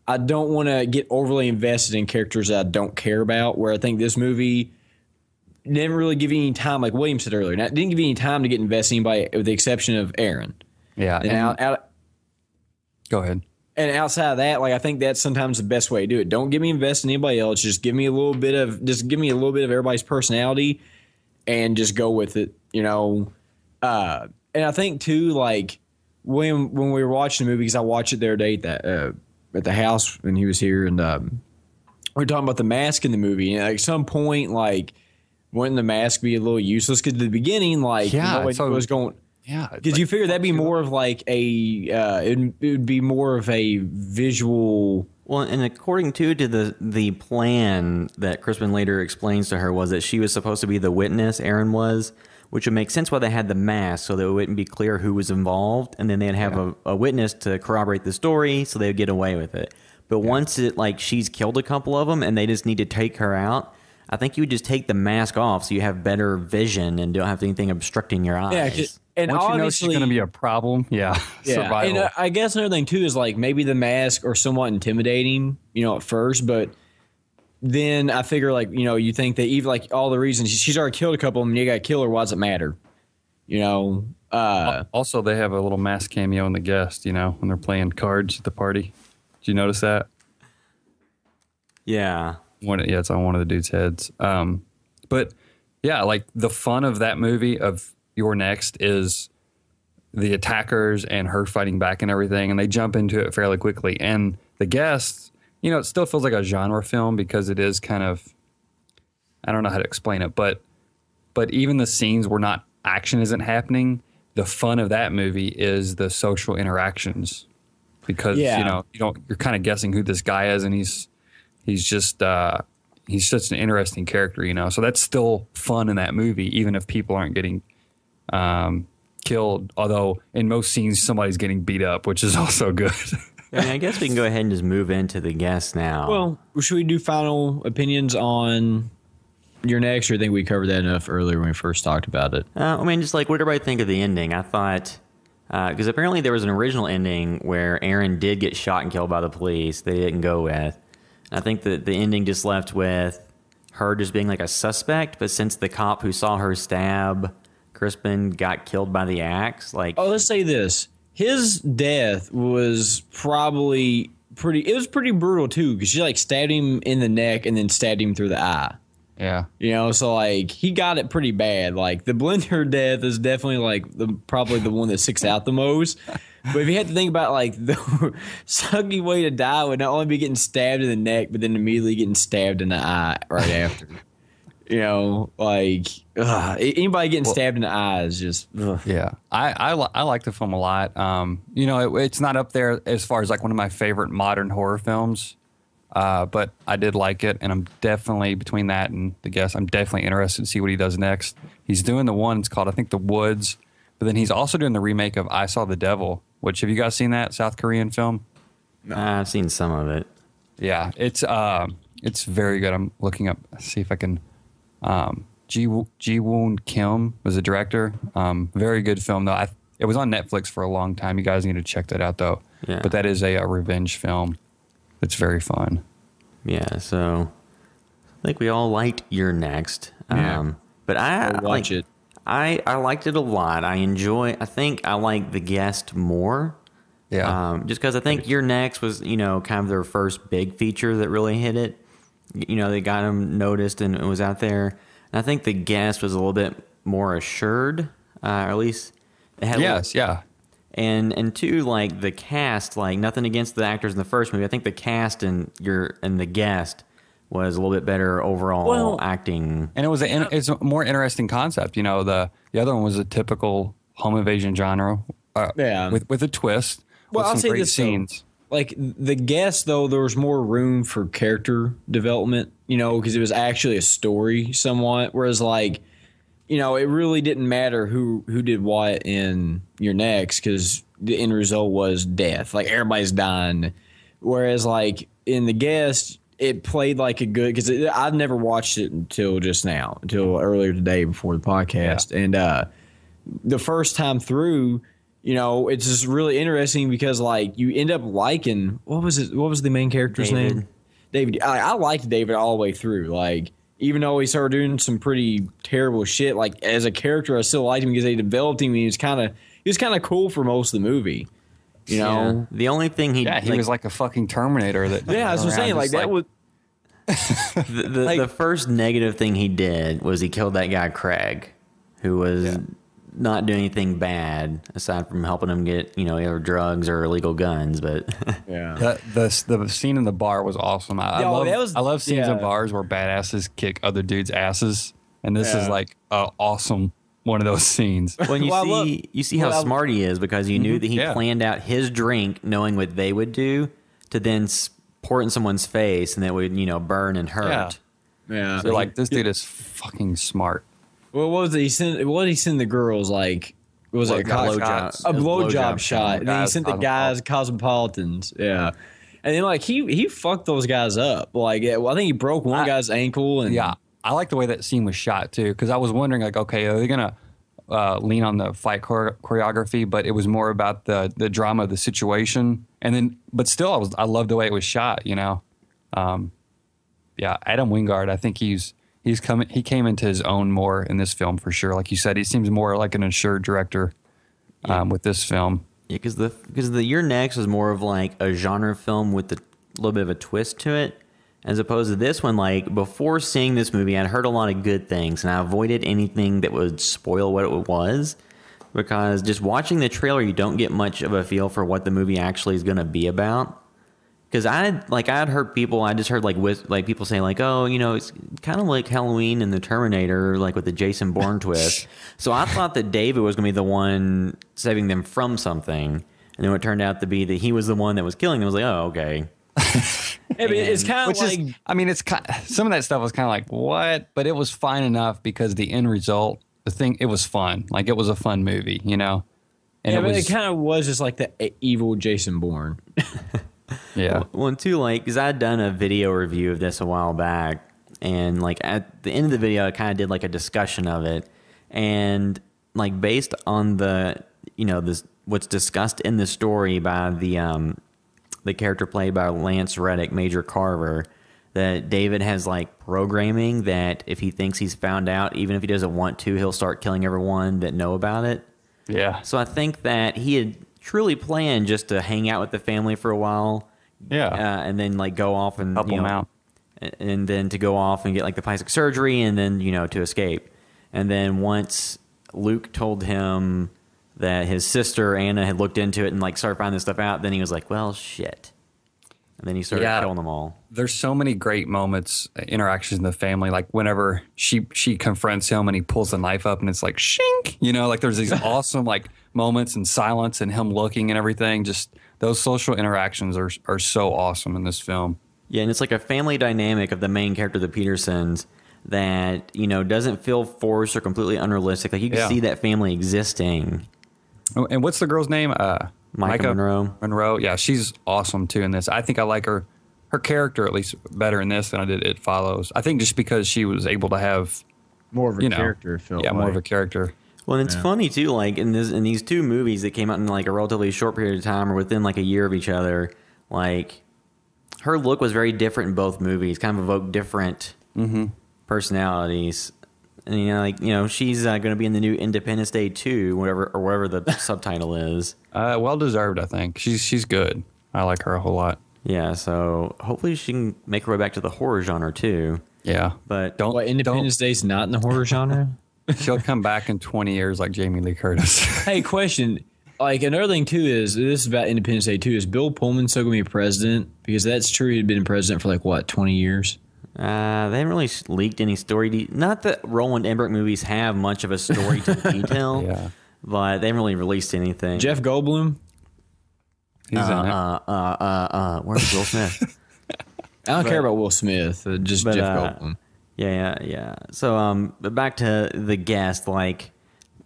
I don't want to get overly invested in characters that I don't care about, where I think this movie didn't really give you any time, like William said earlier. It didn't give you any time to get invested in anybody, with the exception of Aaron. Yeah. And go ahead. And outside of that, like I think that's sometimes the best way to do it. Don't get me invested in anybody else. Just give me a little bit of everybody's personality, and just go with it. And I think too, like when we were watching the movie, because I watched it the other day at the house when he was here, and we were talking about the mask in the movie, and at some point, like, wouldn't the mask be a little useless? Because at the beginning, like, it was going. Yeah, Did you figure that'd be more of like it would be more of a visual? Well, and according to the plan that Crispin later explains to her was that she was supposed to be the witness, Aaron was, which would make sense why they had the mask, so that it wouldn't be clear who was involved, and then they'd have a witness to corroborate the story, so they would get away with it. But once she's killed a couple of them, and they just need to take her out, I think you would just take the mask off so you have better vision and don't have anything obstructing your eyes. Yeah, and Once you know obviously she's going to be a problem, survival. And I guess another thing too is like maybe the mask are somewhat intimidating, at first, but then I figure you think that even like all the reasons she's already killed a couple of them, and you got to kill her. Why does it matter? Also, they have a little mask cameo in The Guest, when they're playing cards at the party. Did you notice that? Yeah. It's on one of the dudes' heads. But yeah, like the fun of that movie of You're Next is the attackers and her fighting back and everything, and they jump into it fairly quickly. And The Guest, it still feels like a genre film because it is kind of, I don't know how to explain it, but even the scenes where not action isn't happening, the fun of that movie is the social interactions because you're kind of guessing who this guy is, and he's just he's such an interesting character, so that's still fun in that movie, even if people aren't getting killed. Although in most scenes somebody's getting beat up, which is also good. I guess we can go ahead and just move into The Guest now. Well, should we do final opinions on Your Next, or I think we covered that enough earlier when we first talked about it? Just like, what did everybody think of the ending? I thought, because apparently there was an original ending where Aaron did get shot and killed by the police. They didn't go with. I think that the ending just left with her just being like a suspect, but since the cop who saw her stab Crispin got killed by the axe, let's say this. His death was probably pretty brutal too, because she stabbed him in the neck and then stabbed him through the eye. Yeah. So he got it pretty bad. The blender death is definitely probably the one that sticks out the most. But if you had to think about the sucky way to die would not only be getting stabbed in the neck, but then immediately getting stabbed in the eye right after. Anybody getting stabbed in the eye is just. Ugh. Yeah, I like the film a lot. It's not up there as far as one of my favorite modern horror films. But I did like it, and I'm definitely, between that and The Guest, I'm definitely interested to see what he does next. He's doing the one, it's called, I think, The Woods, but then he's also doing the remake of I Saw the Devil, which, have you guys seen that South Korean film? No. I've seen some of it. Yeah, it's very good. I'm looking up, see if I can, Ji-woon Kim was the director. Very good film, though. It was on Netflix for a long time. You guys need to check that out, though. Yeah. But that is a revenge film. It's very fun. Yeah, so I think we all liked You're Next. But I watch it. I liked it a lot. I think I like The Guest more. Yeah. Just because I think You're Next was, kind of their first big feature that really hit it. They got them noticed and it was out there. And I think The Guest was a little bit more assured, or at least it had. Yeah. And two, the cast, nothing against the actors in the first movie. I think the cast and The Guest was a little bit better overall acting. And it's a more interesting concept. The other one was a typical home invasion genre. With a twist. Well, with I'll some say great this scenes. The Guest, though, there was more room for character development, because it was actually a story somewhat. Whereas it really didn't matter who did what in Your Next, because the end result was death. Everybody's dying. Whereas in The Guest, it played a good, because I've never watched it until earlier today before the podcast. Yeah. And the first time through, it's just really interesting because you end up liking, what was the main character's name? David. I liked David all the way through. Even though he started doing some pretty terrible shit, as a character, I still liked him because they developed him. And he was kind of cool for most of the movie. Yeah. The only thing he was like a fucking Terminator. That that's what I'm saying. That was the first negative thing he did was he killed that guy Craig, who was not doing anything bad aside from helping him get either drugs or illegal guns. But the scene in the bar was awesome. I love scenes in bars where badasses kick other dudes' asses, and this is awesome one of those scenes. When you Well, you see how smart he is, because you knew that he Yeah. planned out his drink knowing what they would do to then pour it in someone's face and it would, burn and hurt. Yeah. They're like, this dude is fucking smart. Well, what was it? What did he send the girls? Like, was it a blowjob shot? And then he sent the guys cosmopolitans. Yeah. And then like he fucked those guys up. Like, I think he broke one guy's ankle. And Yeah, I like the way that scene was shot too, because I was wondering, like, okay, are they gonna lean on the fight choreography? But it was more about the drama of the situation. And then, but still, I loved the way it was shot. Adam Wingard, I think he came into his own more in this film for sure. Like you said, he seems more like an assured director with this film. Yeah, because the You're Next was more of like a genre film with a little bit of a twist to it, as opposed to this one. Like, before seeing this movie, I'd heard a lot of good things, and I avoided anything that would spoil what it was, because just watching the trailer, you don't get much of a feel for what the movie actually is going to be about. Because I had heard people, I just heard like people saying like, oh, it's kind of like Halloween and the Terminator, like with the Jason Bourne twist. So I thought that David was going to be the one saving them from something, and then it turned out to be that he was the one that was killing them. I was like, oh, okay. I mean, it's kind of like, it's some of that stuff was kind of like, what? But it was fine enough because the end result, it was fun. Like, it was a fun movie, And it kind of was just like the evil Jason Bourne. Yeah. Well, and two, like, because I had done a video review of this a while back, and like at the end of the video, I kind of did like a discussion of it, and like based on the what's discussed in the story by the character played by Lance Reddick, Major Carver, that David has like programming that if he thinks he's found out, even if he doesn't want to, he'll start killing everyone that know about it. Yeah. So I think that he had truly planned just to hang out with the family for a while. Yeah. And then like go off and help them out. And then to go off and get like the plastic surgery, and then, to escape. And then once Luke told him that his sister Anna had looked into it and like started finding this stuff out, then he was like, well, shit. And then he started killing them all. There's so many great moments, interactions in the family. Like whenever she confronts him and he pulls the knife up and it's like, shink, like there's these awesome like moments and silence and him looking and everything. Just those social interactions are so awesome in this film. Yeah, and it's like a family dynamic of the main character, the Petersons, that, doesn't feel forced or completely unrealistic. Like you can see that family existing. Oh, and what's the girl's name? Micah Monroe. Monroe, yeah, she's awesome too in this. I think I like her character at least better in this than I did It Follows. I think just because she was able to have more of a character. More of a character. Well, and it's funny too. Like in these two movies that came out in like a relatively short period of time, or within like a year of each other, like her look was very different in both movies. Kind of evoked different personalities. And she's going to be in the new Independence Day 2, whatever the subtitle is. Well deserved, I think. She's good. I like her a whole lot. Yeah, so hopefully she can make her way back to the horror genre too. Yeah, but Independence Day's not in the horror genre? She'll come back in 20 years like Jamie Lee Curtis. Hey, question. Like, another thing too is, this is about Independence Day 2, is Bill Pullman still going to be president? Because that's true, he'd been president for like, what, 20 years? They haven't really leaked any story. Not that Roland Emmerich movies have much of a story to detail, but they haven't really released anything. Jeff Goldblum? He's in it. Where's Will Smith? I don't care about Will Smith, just Jeff Goldblum. Yeah. So, but back to The Guest, like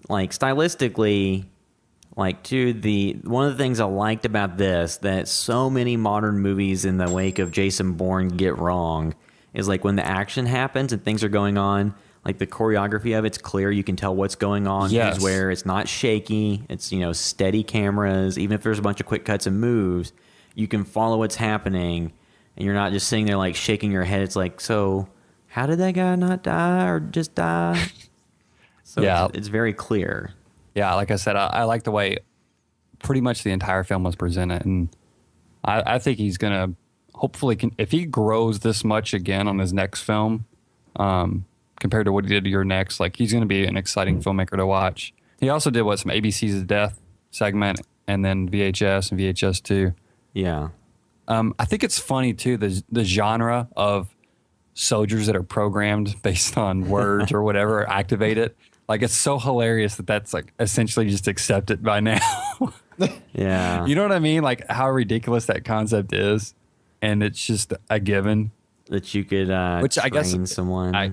stylistically, one of the things I liked about this that so many modern movies in the wake of Jason Bourne get wrong is like when the action happens and things are going on, like the choreography of it's clear. You can tell what's going on. Yes. Where it's not shaky. It's, steady cameras. Even if there's a bunch of quick cuts and moves, you can follow what's happening, and you're not just sitting there like shaking your head. It's like, so how did that guy not die or just die? So it's very clear. Yeah, like I said, I like the way pretty much the entire film was presented, and I think he's gonna hopefully if he grows this much again on his next film, compared to what he did to Your Next, like he's gonna be an exciting filmmaker to watch. He also did some ABC's Death segment, and then VHS and VHS 2. Yeah. I think it's funny too the genre of soldiers that are programmed based on words or whatever activate it. Like, it's so hilarious that that's like essentially just accepted by now. Yeah. You know what I mean? Like how ridiculous that concept is, and it's just a given. That you could Which I guess someone. I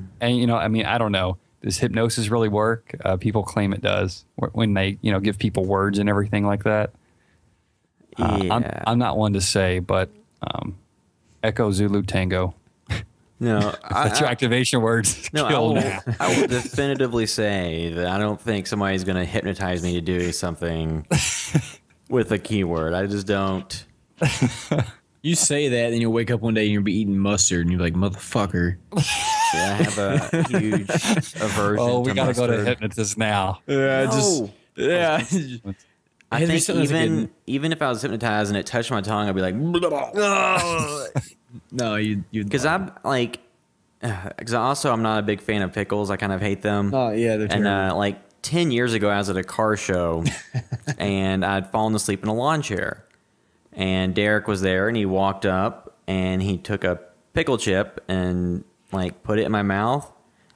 mean, I don't know. Does hypnosis really work? People claim it does when they, give people words and everything like that. Yeah. I'm not one to say, but Echo Zulu Tango. No, That's your activation words. No, Kill now. I will definitively say that I don't think somebody's going to hypnotize me to do something with a keyword. I just don't. You say that, then you'll wake up one day and you'll be eating mustard, and you're like, motherfucker. Yeah, I have a huge aversion. Oh, we got to go to mustard. hypnotist now. Yeah, No. yeah. I think even if I was hypnotized and it touched my tongue, I'd be like, No, you'd because I'm like, because also I'm not a big fan of pickles. I kind of hate them. Oh yeah, they're And terrible. like 10 years ago, I was at a car show and I'd fallen asleep in a lawn chair. And Derek was there and he walked up and he took a pickle chip and like put it in my mouth.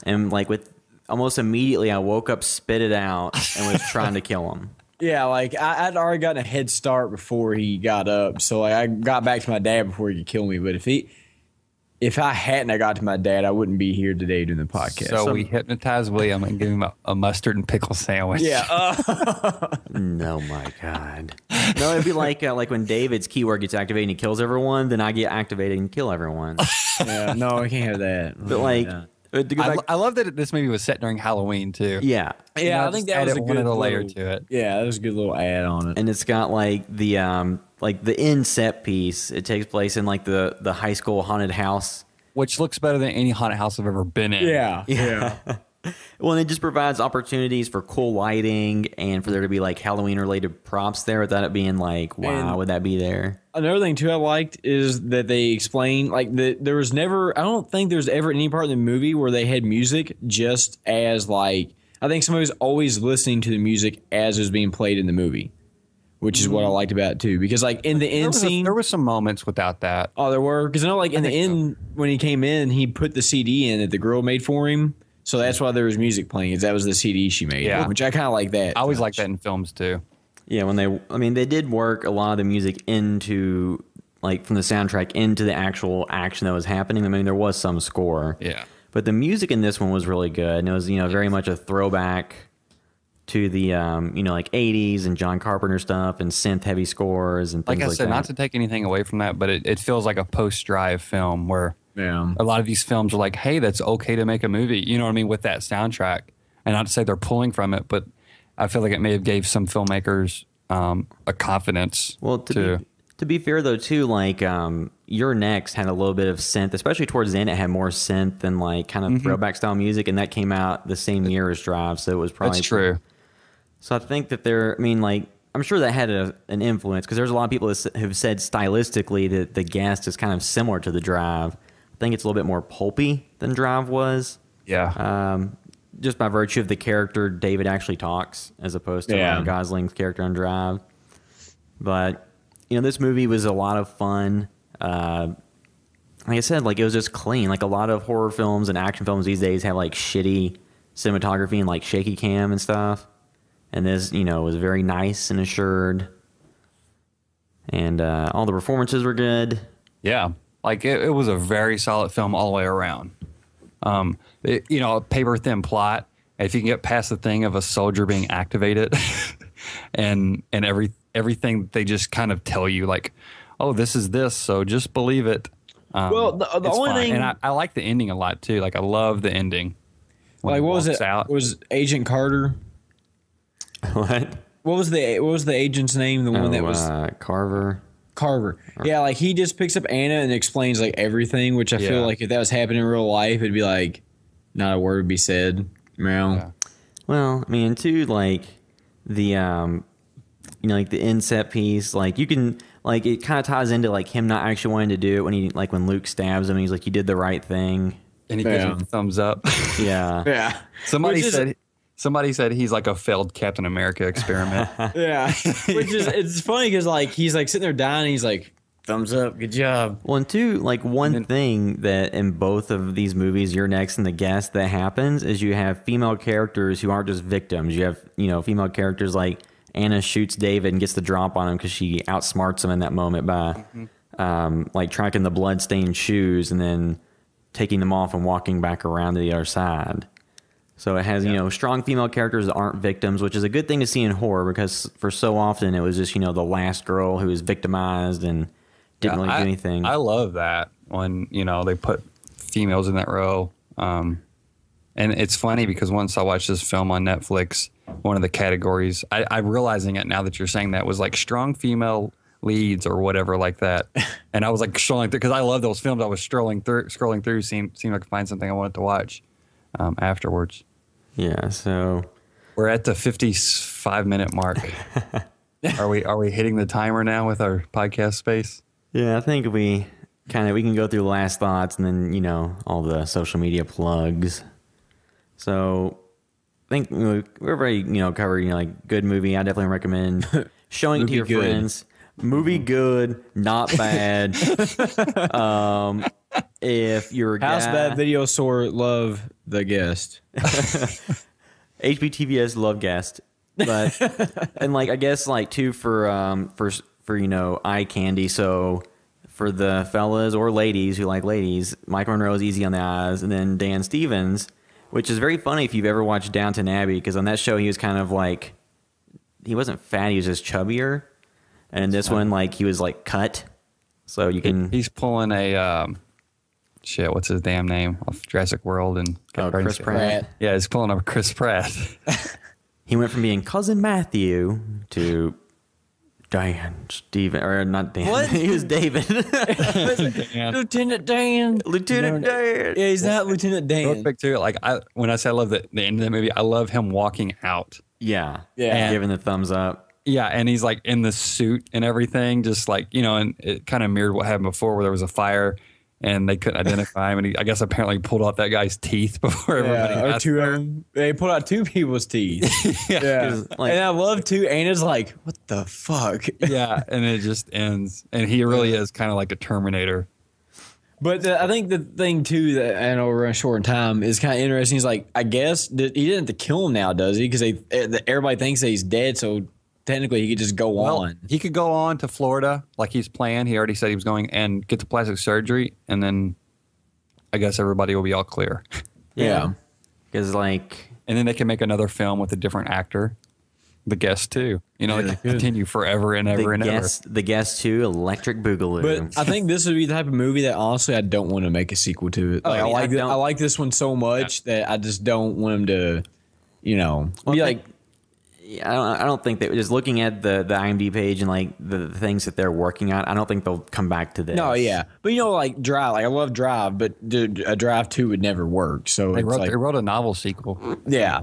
And like with almost immediately, I woke up, spit it out, and was trying to kill him. Yeah, like I'd already gotten a head start before he got up, so like I got back to my dad before he could kill me. But if I hadn't got to my dad, I wouldn't be here today doing the podcast. So we hypnotized William and gave him a mustard and pickle sandwich. yeah, No, my God. No, it'd be like when David's keyword gets activated and he kills everyone, then I get activated and kill everyone. yeah, no, I can't have that. But like, Yeah. to go back, I love that this movie was set during Halloween too. yeah. Yeah, I just think that was a added one good other layer little- to it. Yeah, that was a good little add on it. And it's got like the end set piece. It takes place in like the high school haunted house. Which looks better than any haunted house I've ever been in. yeah. Well, and it just provides opportunities for cool lighting and for there to be like Halloween related props there without it being like, wow, And- would that be there? Another thing too I liked is that they explained like there was never, I don't think there's ever any part in the movie where they had music just as like, I think somebody was always listening to the music as it was being played in the movie, which is what I liked about it too. Because like in the end scene, There were some moments without that. oh, there were, because I know like in the end when he came in, he put the CD in that the girl made for him. So that's why there was music playing, is that was the CD she made. Yeah. Which I kind of like that. I always like that in films too. Yeah, they did work a lot of the music into like from the soundtrack into the actual action that was happening. I mean, there was some score. Yeah. But the music in this one was really good. And it was, very much a throwback to the, like 80s and John Carpenter stuff and synth heavy scores and things Like I like said, that. not to take anything away from that, but it feels like a post-drive film where Yeah. a lot of these films are like, hey, that's okay to make a movie. You know what I mean? With that soundtrack. And not to say they're pulling from it, but I feel like it may have gave some filmmakers a confidence. Well, to be fair though, too, like Your Next had a little bit of synth, especially towards the end. It had more synth and like kind of throwback style music, and that came out the same year as Drive, so it was probably That's true. So I think that I'm sure that had an influence because there's a lot of people that have said stylistically that The Guest is kind of similar to The Drive. I think it's a little bit more pulpy than Drive was. Yeah. Just by virtue of the character David actually talks as opposed to Ryan Gosling's character on Drive. But this movie was a lot of fun. Like I said, like it was just clean. Like a lot of horror films and action films these days have like shitty cinematography and like shaky cam and stuff. And this, was very nice and assured. And all the performances were good. Yeah. Like it was a very solid film all the way around. A paper thin plot. If you can get past the thing of a soldier being activated and everything they just kind of tell you like, oh, this is this, so just believe it. Well, the it's only fine. thing, and I like the ending a lot too. Like I love the ending. When like he what was walks it? out. Was Agent Carter? What? What was the agent's name? The one that was Carver. Carver. Yeah, like he just picks up Anna and explains like everything, which I feel Yeah. like if that was happening in real life, it'd be like not a word would be said. Yeah. Well, I mean, too, like the like the inset piece, like you can like it kind of ties into like him not actually wanting to do it when Luke stabs him, he's like, you did the right thing. And he gives him a thumbs up. Yeah. Yeah. Somebody said he's like a failed Captain America experiment. Yeah. Which is it's funny because like he's like sitting there dying and he's like, Thumbs up. Good job. Well, and two, like one thing that in both of these movies, You're Next and The Guest, that happens is you have female characters who aren't just victims. You have, female characters like Anna shoots David and gets the drop on him because she outsmarts him in that moment by like tracking the blood-stained shoes and then taking them off and walking back around to the other side. So it has, strong female characters that aren't victims, which is a good thing to see in horror because for so often it was just, the last girl who was victimized and didn't really do anything. I love that when, they put females in that role. And it's funny because once I watched this film on Netflix, one of the categories, I'm realizing it now that you're saying that, was like strong female leads or whatever like that. And I was like scrolling through because I love those films. I was scrolling through, seemed like I could find something I wanted to watch afterwards. Yeah, so we're at the 55-minute mark. Are we hitting the timer now with our podcast space? Yeah, I think we can go through last thoughts and then, all the social media plugs. So I think we're very, covered, like good movie. I definitely recommend showing it to your friends. Movie good, not bad. If you're a House guy, Bad Video Store, love The Guest. HBTVS love Guest, but and like I guess like too for eye candy. So for the fellas or ladies who like ladies, Mike Monroe is easy on the eyes, and then Dan Stevens, which is very funny if you've ever watched Downton Abbey, because on that show he was kind of like, he wasn't fat, he was just chubbier, and in this one like he was like cut. So you can he's pulling a what's his damn name off Jurassic World and Chris Pratt. Yeah, he's pulling up Chris Pratt. He went from being cousin Matthew to Dan Steven, or not Dan. What? He was David. Lieutenant Dan. Lieutenant Dan. Yeah, he's not Lieutenant Dan. Real quick too, like when I say I love the end of the movie, I love him walking out. Yeah. Yeah. Giving the thumbs up. Yeah, and he's like in the suit and everything, just like, and it kind of mirrored what happened before where there was a fire and they couldn't identify him. And I guess apparently pulled out that guy's teeth before everybody Or got two there. of them. They pulled out two people's teeth. Yeah. Like- And I love too. Anna's like, what the fuck? Yeah, and it just ends. And he really is kind of like a Terminator. But I think the thing too that I know we're running short in time is kind of interesting. He's like, I guess he didn't have to kill him now, does he? Because everybody thinks that he's dead, so technically he could just go on. He could go on to Florida like he's planned. He already said he was going and get the plastic surgery, and then I guess everybody will be all clear. Yeah. Because like, And then they can make another film with a different actor. The Guest too. They can continue forever and ever and ever. the guest 2, Electric Boogaloo. But I think this would be the type of movie that honestly I don't want to make a sequel to it. Like, I like this one so much that I just don't want him to, be like. I don't think that, just looking at the IMDb page and like the things that they're working on, I don't think they'll come back to this. No, yeah, but like Drive, like I love Drive, but a Drive 2 would never work. So They wrote a novel sequel. yeah,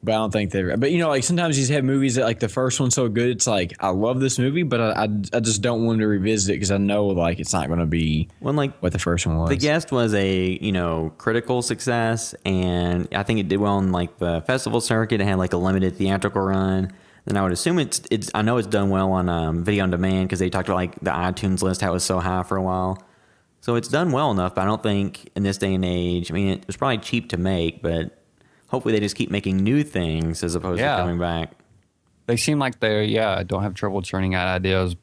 but I don't think they. But like sometimes you have movies that like the first one's so good, it's like I love this movie, but I just don't want to revisit it because I know like it's not going to be like what the first one was. The Guest was a critical success, and I think it did well on like the festival circuit. It had like a limited theatrical run. Then I would assume it's I know it's done well on video on demand because they talked about like the iTunes list, how it was so high for a while. So it's done well enough, but I don't think in this day and age, I mean, it was probably cheap to make, but hopefully they just keep making new things as opposed to coming back. They seem like they don't have trouble churning out ideas,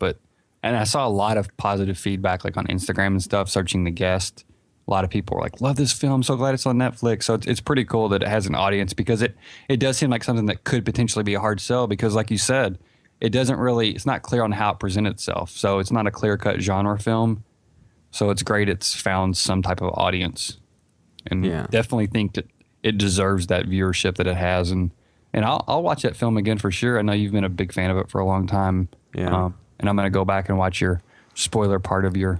and I saw a lot of positive feedback like on Instagram and stuff, searching The Guest. A lot of people were like, love this film, so glad it's on Netflix. So it's pretty cool that it has an audience because it does seem like something that could potentially be a hard sell because like you said, it's not clear on how it presents itself. So it's not a clear-cut genre film. So it's great it's found some type of audience. And definitely think that it deserves that viewership that it has. And I'll watch that film again for sure. I know you've been a big fan of it for a long time. Yeah. And I'm going to go back and watch your spoiler part of your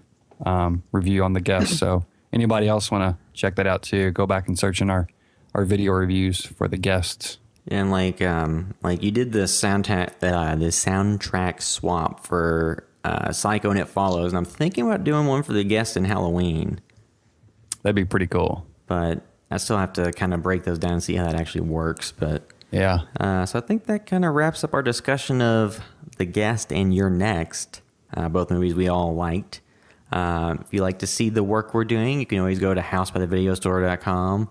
review on The Guest. So anybody else want to check that out too, go back and search in our video reviews for The Guest. And like you did the soundtrack swap for Psycho and It Follows, and I'm thinking about doing one for The Guest in Halloween. That'd be pretty cool. But I still have to kind of break those down and see how that actually works. But yeah. So I think that kind of wraps up our discussion of The Guest and You're Next. both movies we all liked. If you like to see the work we're doing, you can always go to housebythevideostore.com.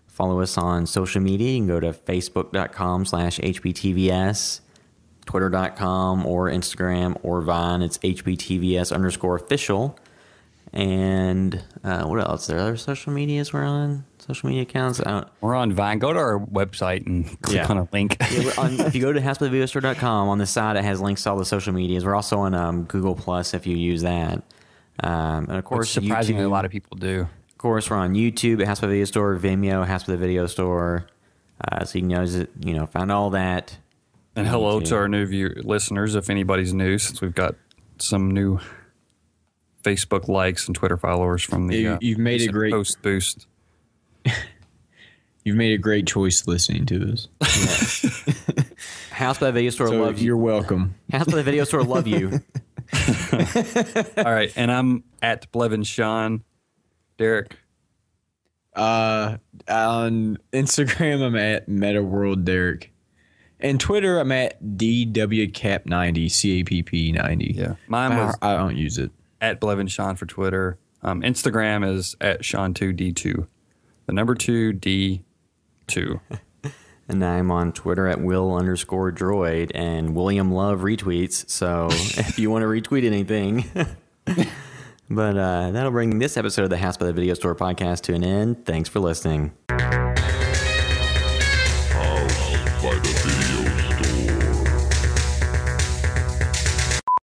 Follow us on social media. You can go to facebook.com/HBTVS, twitter.com or Instagram or Vine. It's HBTVS_official. And what else? Are there other social medias we're on? Social media accounts? We're on Vine. Go to our website and click on a link. If you go to housebythevideostore.com, on the side it has links to all the social medias. We're also on Google Plus if you use that. And of course, surprisingly, YouTube, a lot of people do. Of course, we're on YouTube at House by the Video Store, Vimeo, House by the Video Store. So you can find all that. And hello to our new listeners, if anybody's new, since we've got some new Facebook likes and Twitter followers from the you've made a great post boost. You've made a great choice listening to us. House by the Video Store love you. You're welcome. House by the Video Store love you. All right, and I'm at Blevin Sean. Derek. On Instagram, I'm at MetaWorld Derek. And Twitter, I'm at DWCap90, CAPP90. Yeah, mine was. I don't use it. At Blevin Sean for Twitter. Instagram is at Sean2D2. The number 2D2. And I'm on Twitter at Will_droid, and William Love retweets. So if you want to retweet anything. But that'll bring this episode of the House by the Video Store podcast to an end. Thanks for listening. House by the Video